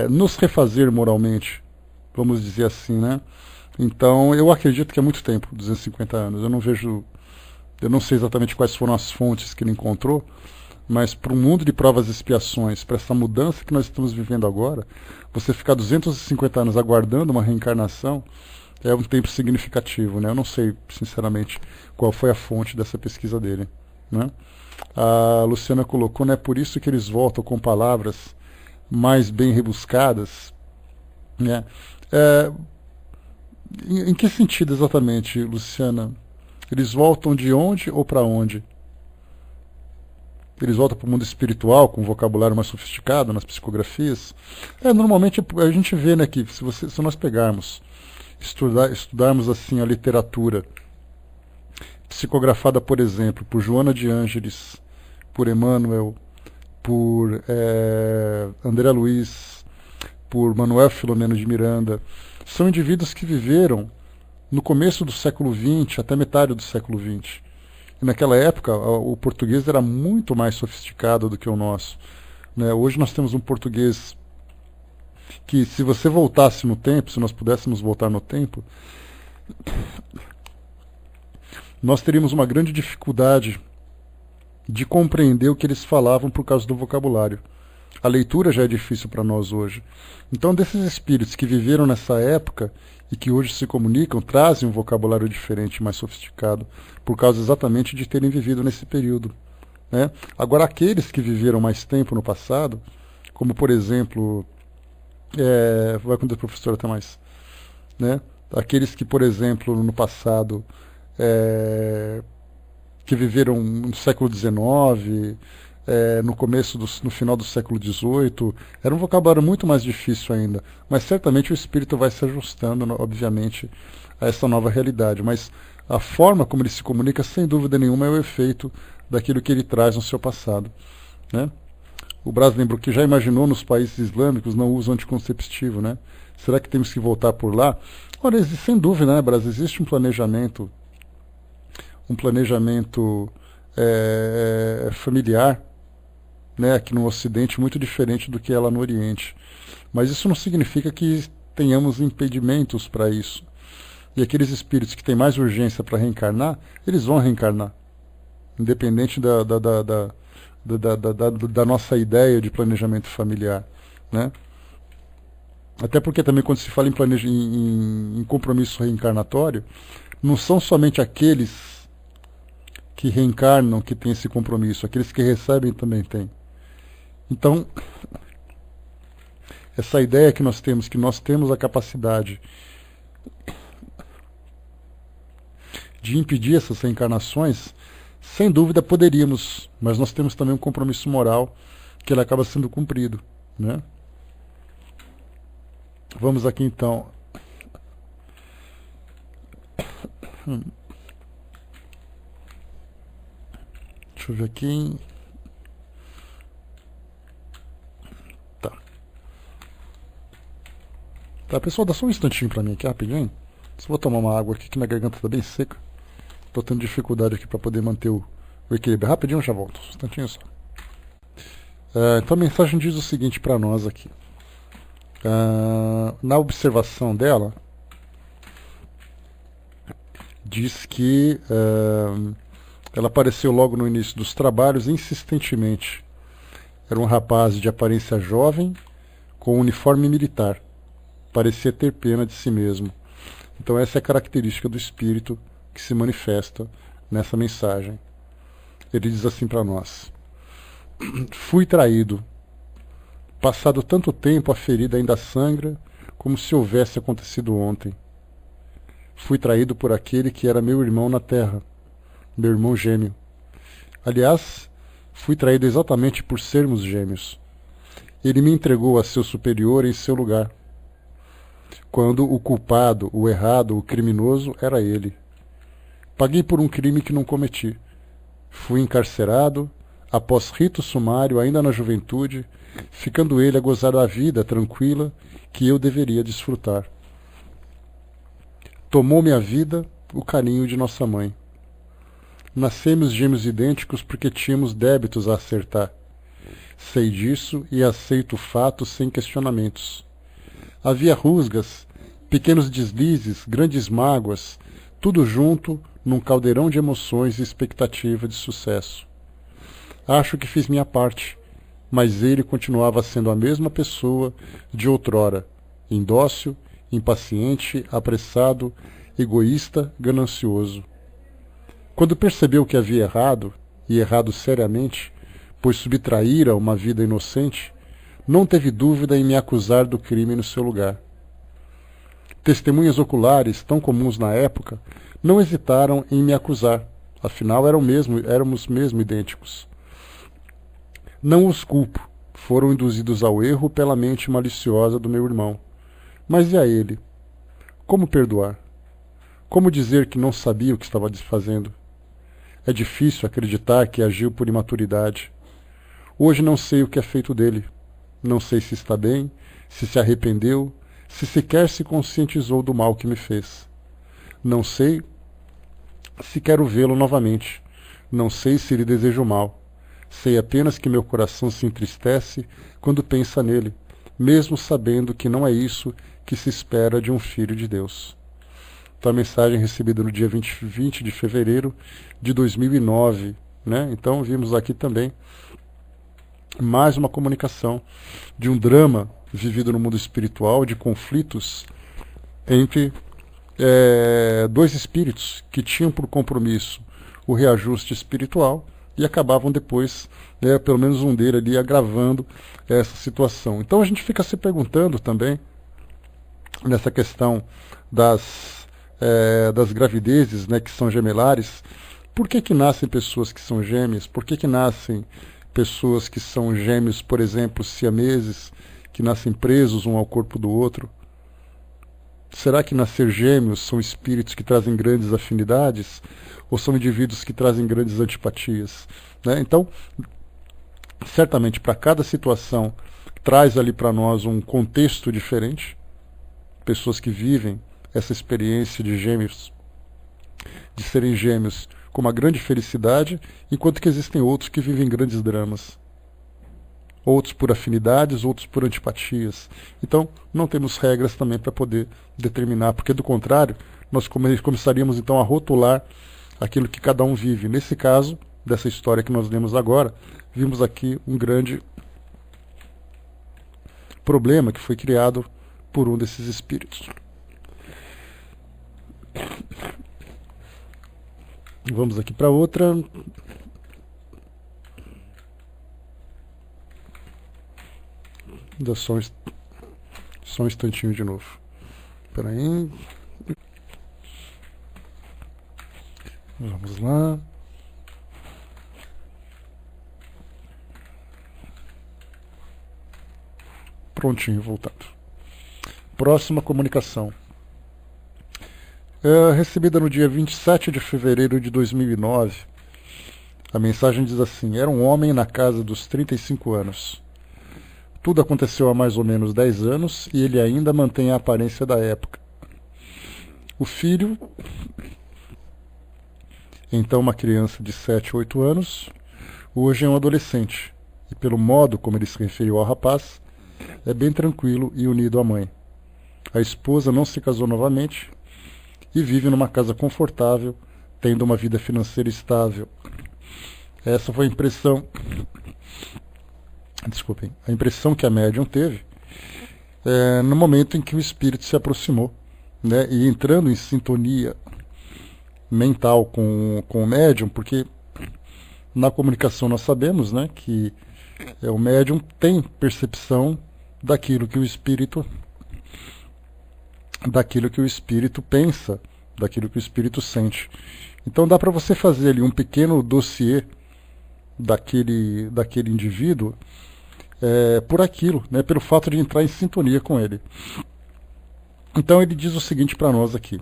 nos refazer moralmente, vamos dizer assim, né? Então eu acredito que é muito tempo, 250 anos. Eu não sei exatamente quais foram as fontes que ele encontrou, mas para um mundo de provas e expiações, para essa mudança que nós estamos vivendo agora, você ficar 250 anos aguardando uma reencarnação é um tempo significativo, né? Eu não sei, sinceramente, qual foi a fonte dessa pesquisa dele, né? A Luciana colocou, né? Por isso que eles voltam com palavras mais bem rebuscadas, né? Em que sentido exatamente, Luciana? Eles voltam de onde ou para onde? Eles voltam para o mundo espiritual, com um vocabulário mais sofisticado nas psicografias? Normalmente a gente vê, né, que se nós pegarmos, estudarmos assim a literatura psicografada, por exemplo, por Joana de Ângeles, por Emmanuel, por André Luiz, por Manuel Filomeno de Miranda, são indivíduos que viveram no começo do século XX até metade do século XX. E naquela época o português era muito mais sofisticado do que o nosso, né? Hoje nós temos um português que, se você voltasse no tempo, se nós pudéssemos voltar no tempo, nós teríamos uma grande dificuldade de compreender o que eles falavam por causa do vocabulário. A leitura já é difícil para nós hoje. Então, desses espíritos que viveram nessa época e que hoje se comunicam, trazem um vocabulário diferente, mais sofisticado, por causa exatamente de terem vivido nesse período, né? Agora, aqueles que viveram mais tempo no passado, como, por exemplo, vai com o professor até mais, né? Aqueles que, por exemplo, no passado, que viveram no século XIX, no final do século XVIII, era um vocabulário muito mais difícil ainda, mas certamente o espírito vai se ajustando, obviamente, a essa nova realidade, mas a forma como ele se comunica, sem dúvida nenhuma, é o efeito daquilo que ele traz no seu passado, né? O Braz lembrou que já imaginou nos países islâmicos não uso anticonceptivo, né? Será que temos que voltar por lá? Olha, sem dúvida, né, Braz, existe um planejamento familiar, né, aqui no Ocidente, muito diferente do que é lá no Oriente. Mas isso não significa que tenhamos impedimentos para isso. E aqueles espíritos que têm mais urgência para reencarnar, eles vão reencarnar, independente da nossa ideia de planejamento familiar, né? Até porque também quando se fala em compromisso reencarnatório, não são somente aqueles que reencarnam que têm esse compromisso, aqueles que recebem também têm. Então, essa ideia que nós temos a capacidade de impedir essas reencarnações, sem dúvida poderíamos, mas nós temos também um compromisso moral que ele acaba sendo cumprido, né? Vamos aqui então. Deixa eu ver aqui. Tá, pessoal, dá só um instantinho pra mim aqui, rapidinho. Só vou tomar uma água aqui, que minha garganta tá bem seca. Tô tendo dificuldade aqui pra poder manter o equilíbrio. Rapidinho, já volto. Um instantinho só. Então a mensagem diz o seguinte pra nós aqui. Na observação dela, diz que ela apareceu logo no início dos trabalhos insistentemente. Era um rapaz de aparência jovem, com uniforme militar. Parecia ter pena de si mesmo. Então essa é a característica do espírito que se manifesta nessa mensagem. Ele diz assim para nós: fui traído. Passado tanto tempo, a ferida ainda sangra, como se houvesse acontecido ontem. Fui traído por aquele que era meu irmão na terra, meu irmão gêmeo. Aliás, fui traído exatamente por sermos gêmeos. Ele me entregou a seu superior em seu lugar, quando o culpado, o errado, o criminoso era ele. Paguei por um crime que não cometi. Fui encarcerado, após rito sumário, ainda na juventude, ficando ele a gozar da vida tranquila que eu deveria desfrutar. Tomou-me a vida o carinho de nossa mãe. Nascemos gêmeos idênticos porque tínhamos débitos a acertar. Sei disso e aceito o fato sem questionamentos. Havia rusgas, pequenos deslizes, grandes mágoas, tudo junto num caldeirão de emoções e expectativa de sucesso. Acho que fiz minha parte, mas ele continuava sendo a mesma pessoa de outrora, indócil, impaciente, apressado, egoísta, ganancioso. Quando percebeu que havia errado, e errado seriamente, pois subtraíra uma vida inocente, não teve dúvida em me acusar do crime no seu lugar. Testemunhas oculares, tão comuns na época, não hesitaram em me acusar, afinal éramos mesmo idênticos. Não os culpo, foram induzidos ao erro pela mente maliciosa do meu irmão. Mas e a ele? Como perdoar? Como dizer que não sabia o que estava fazendo? É difícil acreditar que agiu por imaturidade. Hoje não sei o que é feito dele. Não sei se está bem, se arrependeu, se sequer se conscientizou do mal que me fez. Não sei se quero vê-lo novamente. Não sei se lhe desejo mal. Sei apenas que meu coração se entristece quando pensa nele, mesmo sabendo que não é isso que se espera de um filho de Deus. Então, a mensagem recebida no dia 20 de fevereiro de 2009, né? Então, vimos aqui também mais uma comunicação de um drama vivido no mundo espiritual, de conflitos entre dois espíritos que tinham por compromisso o reajuste espiritual e acabavam depois, pelo menos um deles ali, agravando essa situação. Então a gente fica se perguntando também, nessa questão das gravidezes, né, que são gemelares, por que nascem pessoas que são gêmeas? Por que nascem pessoas que são gêmeos, por exemplo, siameses, que nascem presos um ao corpo do outro? Será que nascer gêmeos são espíritos que trazem grandes afinidades? Ou são indivíduos que trazem grandes antipatias? Né? Então, certamente, para cada situação, traz ali para nós um contexto diferente. Pessoas que vivem essa experiência de gêmeos, de serem gêmeos, com uma grande felicidade, enquanto que existem outros que vivem grandes dramas. Outros por afinidades, outros por antipatias. Então, não temos regras também para poder determinar, porque do contrário, nós começaríamos então a rotular aquilo que cada um vive. Nesse caso, dessa história que nós lemos agora, vimos aqui um grande problema que foi criado por um desses espíritos. Vamos aqui para outra. Ainda só um instantinho de novo. Espera aí. Vamos lá. Prontinho, voltado. Próxima comunicação. Recebida no dia 27 de fevereiro de 2009. A mensagem diz assim: era um homem na casa dos 35 anos. Tudo aconteceu há mais ou menos 10 anos e ele ainda mantém a aparência da época. O filho, então uma criança de 7, 8 anos, hoje é um adolescente. E pelo modo como ele se referiu ao rapaz, é bem tranquilo e unido à mãe. A esposa não se casou novamente e vive numa casa confortável, tendo uma vida financeira estável. Essa foi a impressão... Desculpem, a impressão que a médium teve no momento em que o espírito se aproximou, né, e entrando em sintonia mental com o médium, porque na comunicação nós sabemos, né, que o médium tem percepção daquilo que o espírito pensa, daquilo que o espírito sente. Então dá para você fazer ali um pequeno dossiê daquele indivíduo por aquilo, né, pelo fato de entrar em sintonia com ele. Então ele diz o seguinte para nós aqui: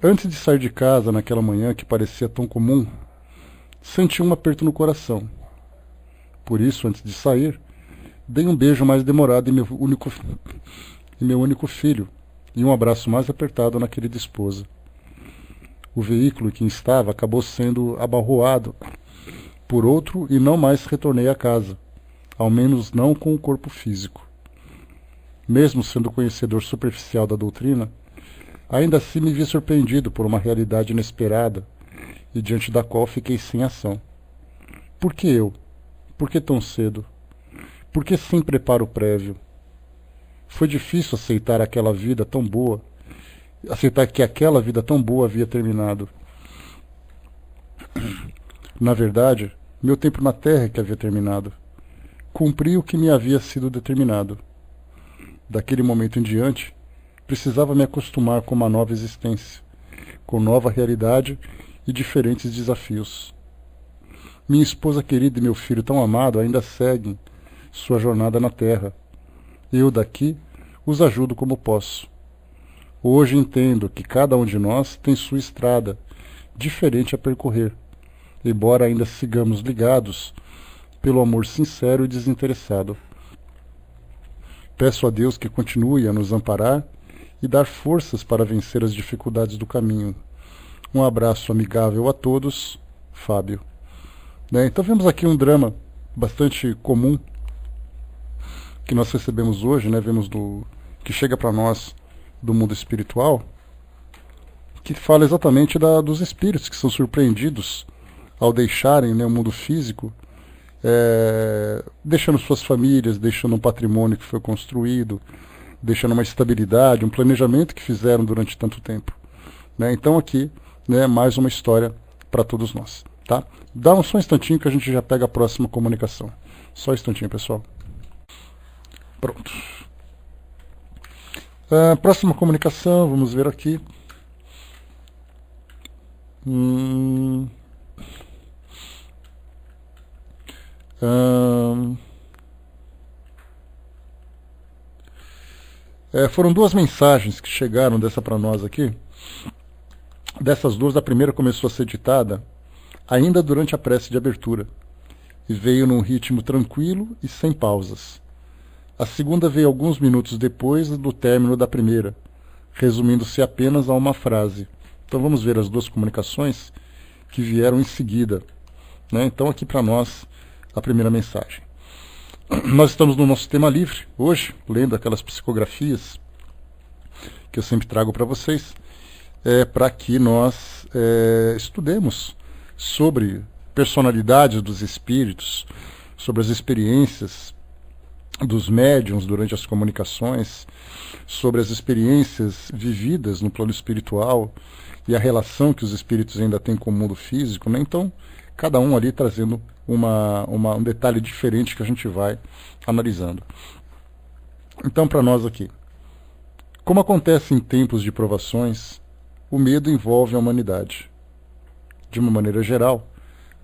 antes de sair de casa naquela manhã que parecia tão comum, Senti um aperto no coração. Por isso, antes de sair, dei um beijo mais demorado em meu único filho e um abraço mais apertado na querida esposa. O veículo em que estava acabou sendo abarroado por outro e não mais retornei à casa, ao menos não com o corpo físico. Mesmo sendo conhecedor superficial da doutrina, ainda assim me vi surpreendido por uma realidade inesperada e diante da qual fiquei sem ação. Por que eu? Por que tão cedo? Por que sem preparo prévio? Foi difícil aceitar que aquela vida tão boa havia terminado. Na verdade, meu tempo na Terra é que havia terminado. Cumpri o que me havia sido determinado. Daquele momento em diante, precisava me acostumar com uma nova existência, com nova realidade e diferentes desafios. Minha esposa querida e meu filho tão amado ainda seguem sua jornada na Terra. Eu daqui os ajudo como posso. Hoje entendo que cada um de nós tem sua estrada, diferente a percorrer, embora ainda sigamos ligados pelo amor sincero e desinteressado. Peço a Deus que continue a nos amparar e dar forças para vencer as dificuldades do caminho. Um abraço amigável a todos, Fábio. Então vemos aqui um drama bastante comum que nós recebemos hoje, vemos que chega para nós do mundo espiritual, que fala exatamente dos espíritos que são surpreendidos ao deixarem o mundo físico, deixando suas famílias, deixando um patrimônio que foi construído, deixando uma estabilidade, um planejamento que fizeram durante tanto tempo. Então aqui, mais uma história para todos nós. Tá? Dá só um instantinho que a gente já pega a próxima comunicação. Só um instantinho, pessoal. Pronto. Próxima comunicação, vamos ver aqui. Foram duas mensagens que chegaram dessa para nós aqui. Dessas duas, a primeira começou a ser ditada ainda durante a prece de abertura e veio num ritmo tranquilo e sem pausas. A segunda veio alguns minutos depois do término da primeira, resumindo-se apenas a uma frase. Então vamos ver as duas comunicações que vieram em seguida. Então aqui para nós a primeira mensagem. Nós estamos no nosso tema livre hoje, lendo aquelas psicografias que eu sempre trago para vocês, para que nós estudemos sobre personalidades dos espíritos, sobre as experiências dos médiuns durante as comunicações, sobre as experiências vividas no plano espiritual e a relação que os espíritos ainda têm com o mundo físico. Então, cada um ali trazendo um detalhe diferente que a gente vai analisando. Então, para nós aqui, como acontece em tempos de provações, o medo envolve a humanidade. De uma maneira geral,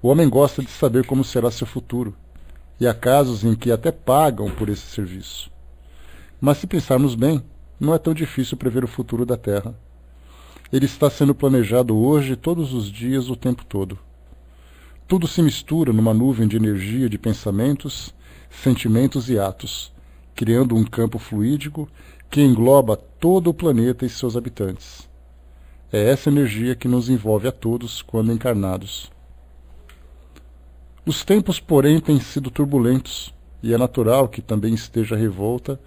o homem gosta de saber como será seu futuro, e há casos em que até pagam por esse serviço. Mas se pensarmos bem, não é tão difícil prever o futuro da Terra. Ele está sendo planejado hoje, todos os dias, o tempo todo. Tudo se mistura numa nuvem de energia de pensamentos, sentimentos e atos, criando um campo fluídico que engloba todo o planeta e seus habitantes. É essa energia que nos envolve a todos quando encarnados. Os tempos, porém, têm sido turbulentos, e é natural que também esteja revolta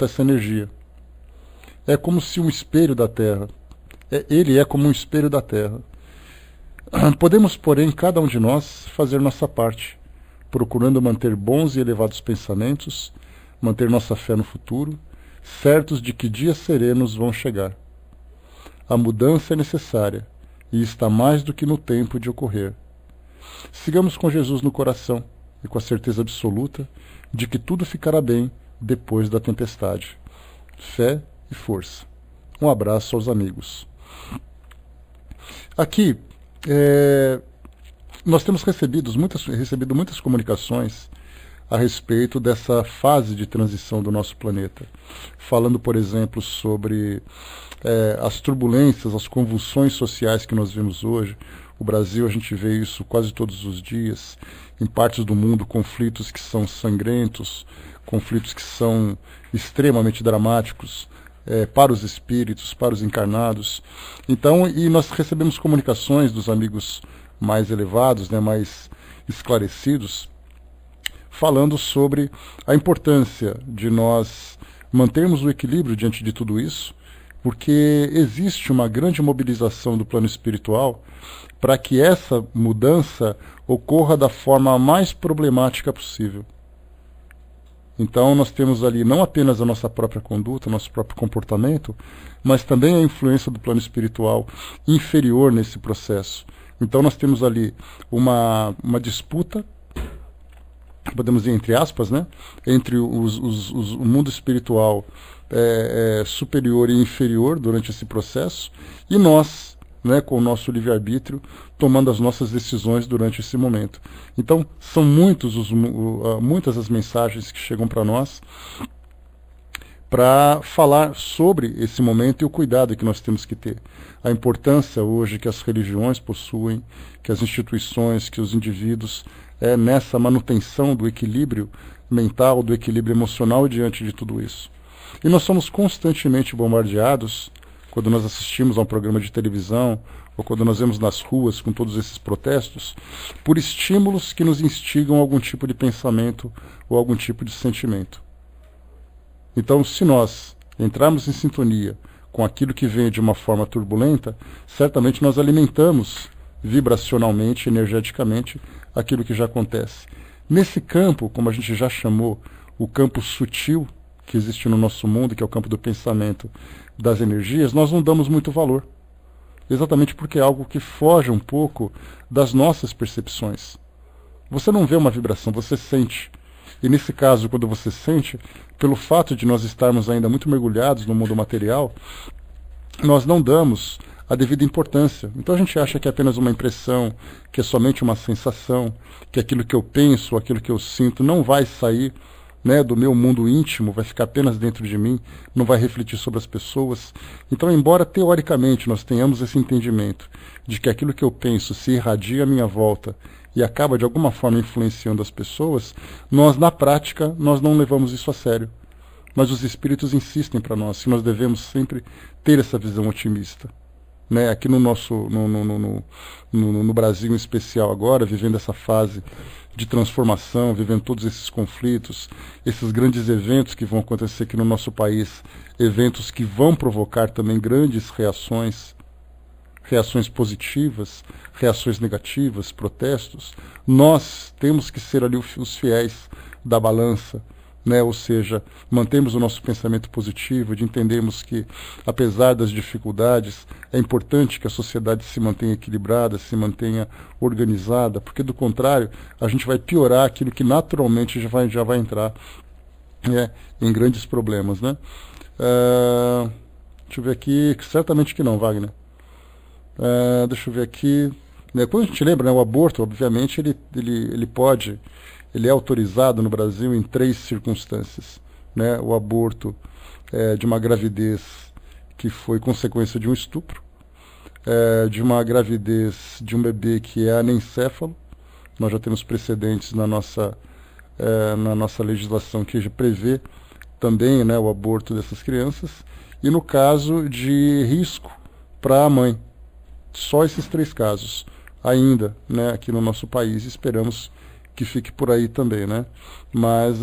essa energia. É como se um espelho da Terra. Ele é como um espelho da Terra. Podemos, porém, cada um de nós, fazer nossa parte, procurando manter bons e elevados pensamentos, manter nossa fé no futuro, certos de que dias serenos vão chegar. A mudança é necessária, e está mais do que no tempo de ocorrer. Sigamos com Jesus no coração e com a certeza absoluta de que tudo ficará bem depois da tempestade. Fé e força. Um abraço aos amigos. Aqui, nós temos recebido muitas comunicações a respeito dessa fase de transição do nosso planeta. Falando, por exemplo, sobre as turbulências, as convulsões sociais que nós vemos hoje, O Brasil, a gente vê isso quase todos os dias. Em partes do mundo, conflitos que são sangrentos, conflitos que são extremamente dramáticos para os espíritos, para os encarnados. Então, e nós recebemos comunicações dos amigos mais elevados, né, mais esclarecidos, falando sobre a importância de nós mantermos o equilíbrio diante de tudo isso, porque existe uma grande mobilização do plano espiritual para que essa mudança ocorra da forma mais problemática possível. Então nós temos ali não apenas a nossa própria conduta, nosso próprio comportamento, mas também a influência do plano espiritual inferior nesse processo. Então nós temos ali uma disputa, podemos dizer entre aspas, né, entre o mundo espiritual superior e inferior durante esse processo, e nós, né, com o nosso livre-arbítrio, tomando as nossas decisões durante esse momento. Então, são muitas as mensagens que chegam para nós para falar sobre esse momento e o cuidado que nós temos que ter. A importância hoje que as religiões possuem, que as instituições, que os indivíduos, nessa manutenção do equilíbrio mental, do equilíbrio emocional diante de tudo isso. E nós somos constantemente bombardeados, quando nós assistimos a um programa de televisão, ou quando nós vemos nas ruas com todos esses protestos, por estímulos que nos instigam a algum tipo de pensamento ou algum tipo de sentimento. Então, se nós entrarmos em sintonia com aquilo que vem de uma forma turbulenta, certamente nós alimentamos vibracionalmente, energeticamente, aquilo que já acontece. Nesse campo, como a gente já chamou, o campo sutil que existe no nosso mundo, que é o campo do pensamento, das energias, nós não damos muito valor. Exatamente porque é algo que foge um pouco das nossas percepções. Você não vê uma vibração, você sente. E nesse caso, quando você sente, pelo fato de nós estarmos ainda muito mergulhados no mundo material, nós não damos a devida importância. Então a gente acha que é apenas uma impressão, que é somente uma sensação, que aquilo que eu penso, aquilo que eu sinto não vai sair, né, do meu mundo íntimo, vai ficar apenas dentro de mim, não vai refletir sobre as pessoas. Então, embora teoricamente nós tenhamos esse entendimento de que aquilo que eu penso se irradia à minha volta e acaba de alguma forma influenciando as pessoas, nós na prática nós não levamos isso a sério. Mas os espíritos insistem para nós que nós devemos sempre ter essa visão otimista. Né, aqui no Brasil em especial agora, vivendo essa fase de transformação, vivendo todos esses conflitos, esses grandes eventos que vão acontecer aqui no nosso país, eventos que vão provocar também grandes reações positivas, reações negativas, protestos, nós temos que ser ali os fiéis da balança, né? Ou seja, mantemos o nosso pensamento positivo, de entendermos que, apesar das dificuldades, é importante que a sociedade se mantenha equilibrada, se mantenha organizada, porque, do contrário, a gente vai piorar aquilo que naturalmente já vai entrar em grandes problemas, né? Deixa eu ver aqui, certamente que não, Wagner. Deixa eu ver aqui. Quando a gente lembra, né, o aborto, obviamente, ele é autorizado no Brasil em 3 circunstâncias. Né? O aborto de uma gravidez que foi consequência de um estupro, de uma gravidez de um bebê que é anencéfalo. Nós já temos precedentes na nossa legislação que já prevê também, né, o aborto dessas crianças. E no caso de risco para a mãe. Só esses 3 casos ainda, né, aqui no nosso país, esperamos que fique por aí também, né? Mas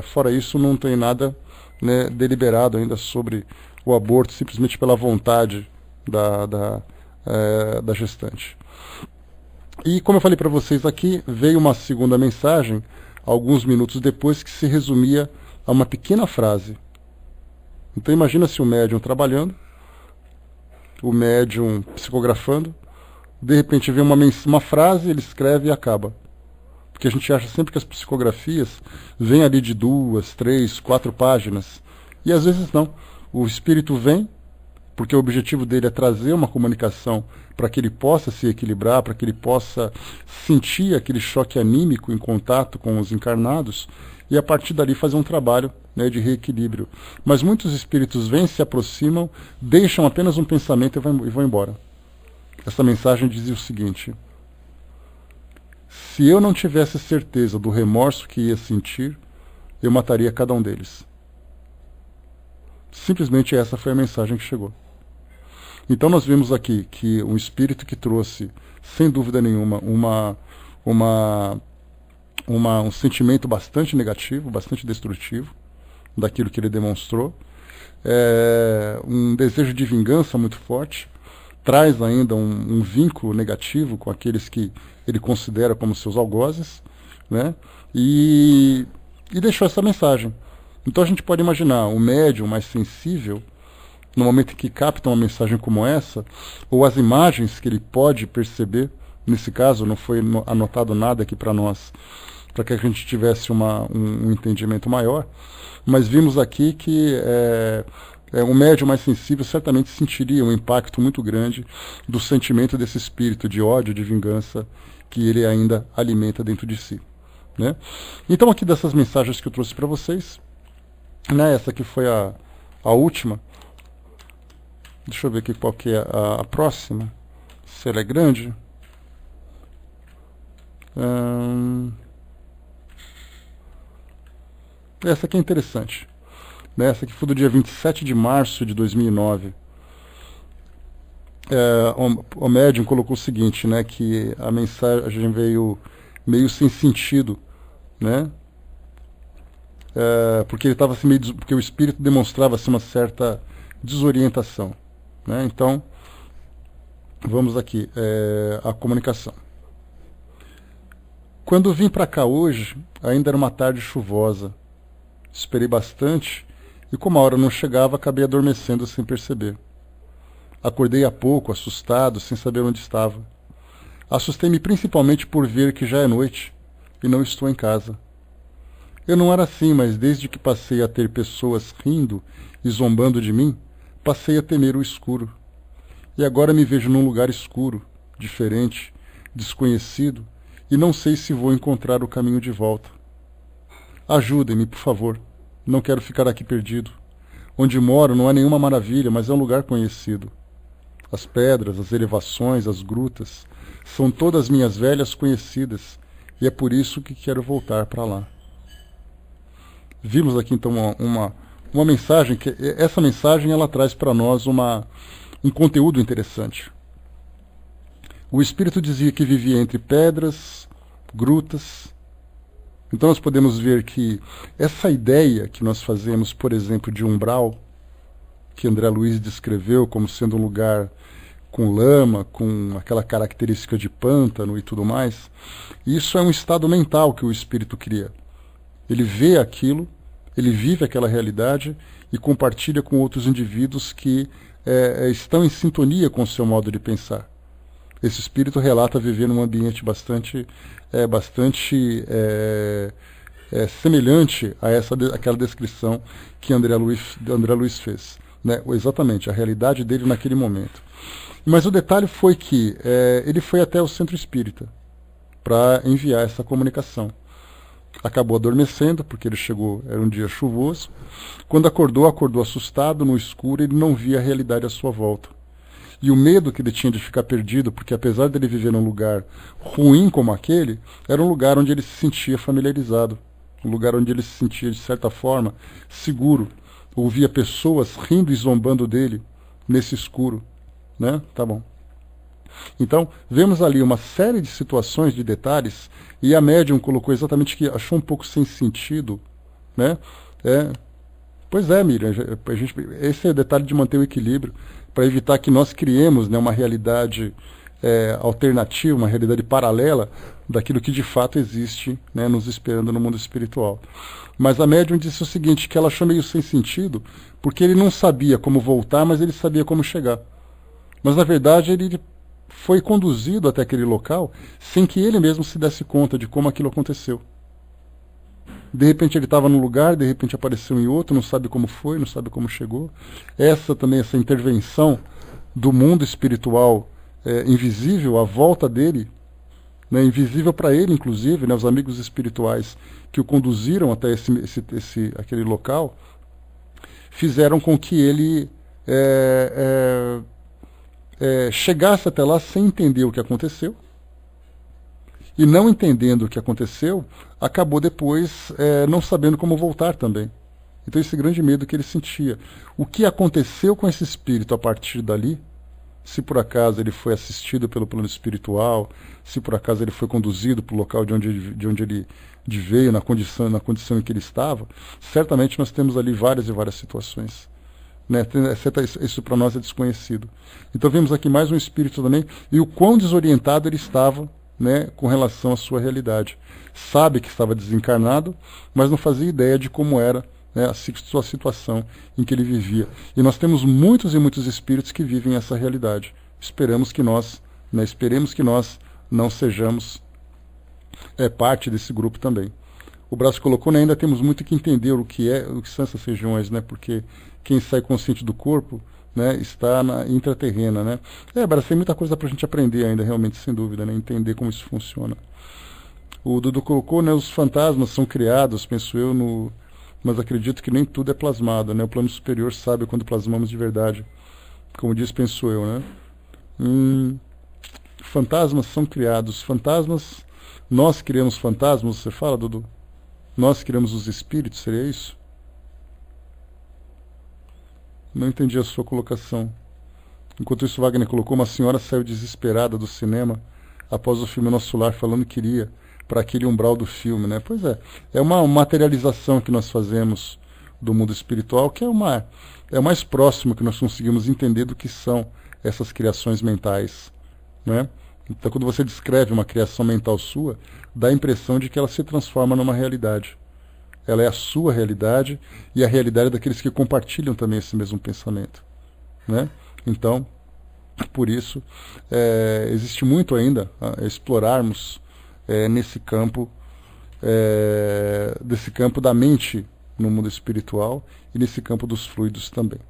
fora isso não tem nada, né, deliberado ainda sobre o aborto, simplesmente pela vontade da gestante. E como eu falei para vocês aqui, veio uma segunda mensagem, alguns minutos depois, que se resumia a uma pequena frase. Então imagina se o médium trabalhando, o médium psicografando, de repente vem uma frase, ele escreve e acaba. Porque a gente acha sempre que as psicografias vêm ali de 2, 3, 4 páginas. E às vezes não. O espírito vem, porque o objetivo dele é trazer uma comunicação para que ele possa se equilibrar, para que ele possa sentir aquele choque anímico em contato com os encarnados, e a partir dali fazer um trabalho, né, de reequilíbrio. Mas muitos espíritos vêm, se aproximam, deixam apenas um pensamento e vão embora. Essa mensagem dizia o seguinte: se eu não tivesse certeza do remorso que ia sentir, eu mataria cada um deles. Simplesmente essa foi a mensagem que chegou. Então nós vimos aqui que um espírito que trouxe, sem dúvida nenhuma, um sentimento bastante negativo, bastante destrutivo daquilo que ele demonstrou, um desejo de vingança muito forte, traz ainda um vínculo negativo com aqueles que ele considera como seus algozes, né? E deixou essa mensagem. Então a gente pode imaginar um médium mais sensível, no momento em que capta uma mensagem como essa, ou as imagens que ele pode perceber, nesse caso não foi anotado nada aqui para nós, para que a gente tivesse um entendimento maior, mas vimos aqui que um médium mais sensível certamente sentiria um impacto muito grande do sentimento desse espírito de ódio, de vingança, que ele ainda alimenta dentro de si, né? Então aqui dessas mensagens que eu trouxe para vocês, né, essa aqui foi a última. Deixa eu ver aqui qual que é a próxima, se ela é grande. Essa aqui é interessante, né? Essa aqui foi do dia 27 de março de 2009. O médium colocou o seguinte, né, que a mensagem veio meio sem sentido, né? Porque ele estava assim, porque o espírito demonstrava assim, uma certa desorientação, né? Então, vamos aqui, a comunicação. Quando vim para cá hoje, ainda era uma tarde chuvosa. Esperei bastante e, como a hora não chegava, acabei adormecendo sem perceber. Acordei há pouco, assustado, sem saber onde estava. Assustei-me principalmente por ver que já é noite e não estou em casa. Eu não era assim, mas desde que passei a ter pessoas rindo e zombando de mim, passei a temer o escuro. E agora me vejo num lugar escuro, diferente, desconhecido, e não sei se vou encontrar o caminho de volta. Ajudem-me, por favor. Não quero ficar aqui perdido. Onde moro não é nenhuma maravilha, mas é um lugar conhecido. As pedras, as elevações, as grutas, são todas minhas velhas conhecidas, e é por isso que quero voltar para lá. Vimos aqui então uma mensagem, que essa mensagem ela traz para nós um conteúdo interessante. O espírito dizia que vivia entre pedras, grutas. Então nós podemos ver que essa ideia que nós fazemos, por exemplo, de umbral, que André Luiz descreveu como sendo um lugar com lama, com aquela característica de pântano e tudo mais, isso é um estado mental que o espírito cria. Ele vê aquilo, ele vive aquela realidade e compartilha com outros indivíduos que estão em sintonia com o seu modo de pensar. Esse espírito relata viver num ambiente bastante semelhante a aquela descrição que André Luiz fez, né? Exatamente, a realidade dele naquele momento. Mas o detalhe foi que ele foi até o centro espírita para enviar essa comunicação. Acabou adormecendo, porque ele chegou, era um dia chuvoso. Quando acordou assustado, no escuro, ele não via a realidade à sua volta. E o medo que ele tinha de ficar perdido, porque apesar dele viver num lugar ruim como aquele, era um lugar onde ele se sentia familiarizado, um lugar onde ele se sentia, de certa forma, seguro. Ouvia pessoas rindo e zombando dele nesse escuro, né? Tá bom. Então, vemos ali uma série de situações, de detalhes, e a médium colocou exatamente que achou um pouco sem sentido, né? Pois é, Miriam, esse é o detalhe de manter o equilíbrio, para evitar que nós criemos, né, uma realidade alternativa, uma realidade paralela daquilo que de fato existe, né, nos esperando no mundo espiritual. Mas a médium disse o seguinte, que ela achou meio sem sentido, porque ele não sabia como voltar, mas ele sabia como chegar. Mas na verdade ele foi conduzido até aquele local sem que ele mesmo se desse conta de como aquilo aconteceu. De repente ele estava num lugar, de repente apareceu em outro, não sabe como foi, não sabe como chegou. Essa intervenção do mundo espiritual invisível à volta dele, né, invisível para ele inclusive, né, os amigos espirituais que o conduziram até aquele local, fizeram com que ele chegasse até lá sem entender o que aconteceu, e não entendendo o que aconteceu, acabou depois não sabendo como voltar também. Então esse grande medo que ele sentia. O que aconteceu com esse espírito a partir dali, se por acaso ele foi assistido pelo plano espiritual, se por acaso ele foi conduzido para o local de onde ele veio, na condição em que ele estava, certamente nós temos ali várias e várias situações. Né? Isso para nós é desconhecido. Então vemos aqui mais um espírito também, e o quão desorientado ele estava, né, com relação à sua realidade. Sabe que estava desencarnado, mas não fazia ideia de como era, né, a sua situação em que ele vivia. E nós temos muitos e muitos espíritos que vivem essa realidade. Esperemos que nós não sejamos parte desse grupo também. O Braço colocou, né, ainda temos muito que entender o que são essas regiões, né, porque quem sai consciente do corpo, né, está na intraterrena, né. Braço, tem muita coisa para a gente aprender ainda, realmente, sem dúvida, né, entender como isso funciona. O Dudu colocou, né, os fantasmas são criados, penso eu, mas acredito que nem tudo é plasmado, né, o plano superior sabe quando plasmamos de verdade, como diz, penso eu, né. Fantasmas são criados, nós criamos fantasmas, você fala, Dudu? Nós criamos os espíritos, seria isso? Não entendi a sua colocação. Enquanto isso, Wagner colocou, uma senhora saiu desesperada do cinema após o filme Nosso Lar, falando que iria para aquele umbral do filme, né? Pois é uma materialização que nós fazemos do mundo espiritual, que é o mais próximo que nós conseguimos entender do que são essas criações mentais, né? Então, quando você descreve uma criação mental sua, dá a impressão de que ela se transforma numa realidade. Ela é a sua realidade e a realidade daqueles que compartilham também esse mesmo pensamento, né? Então, por isso, existe muito ainda a explorarmos nesse campo, desse campo da mente no mundo espiritual e nesse campo dos fluidos também.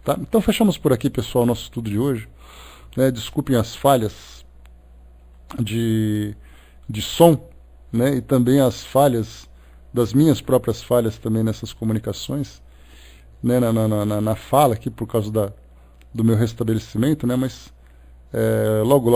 Tá? Então, fechamos por aqui, pessoal, o nosso estudo de hoje. Desculpem as falhas de som, né? E também as falhas das minhas próprias falhas também nessas comunicações, né? na fala aqui por causa do meu restabelecimento, né? Mas logo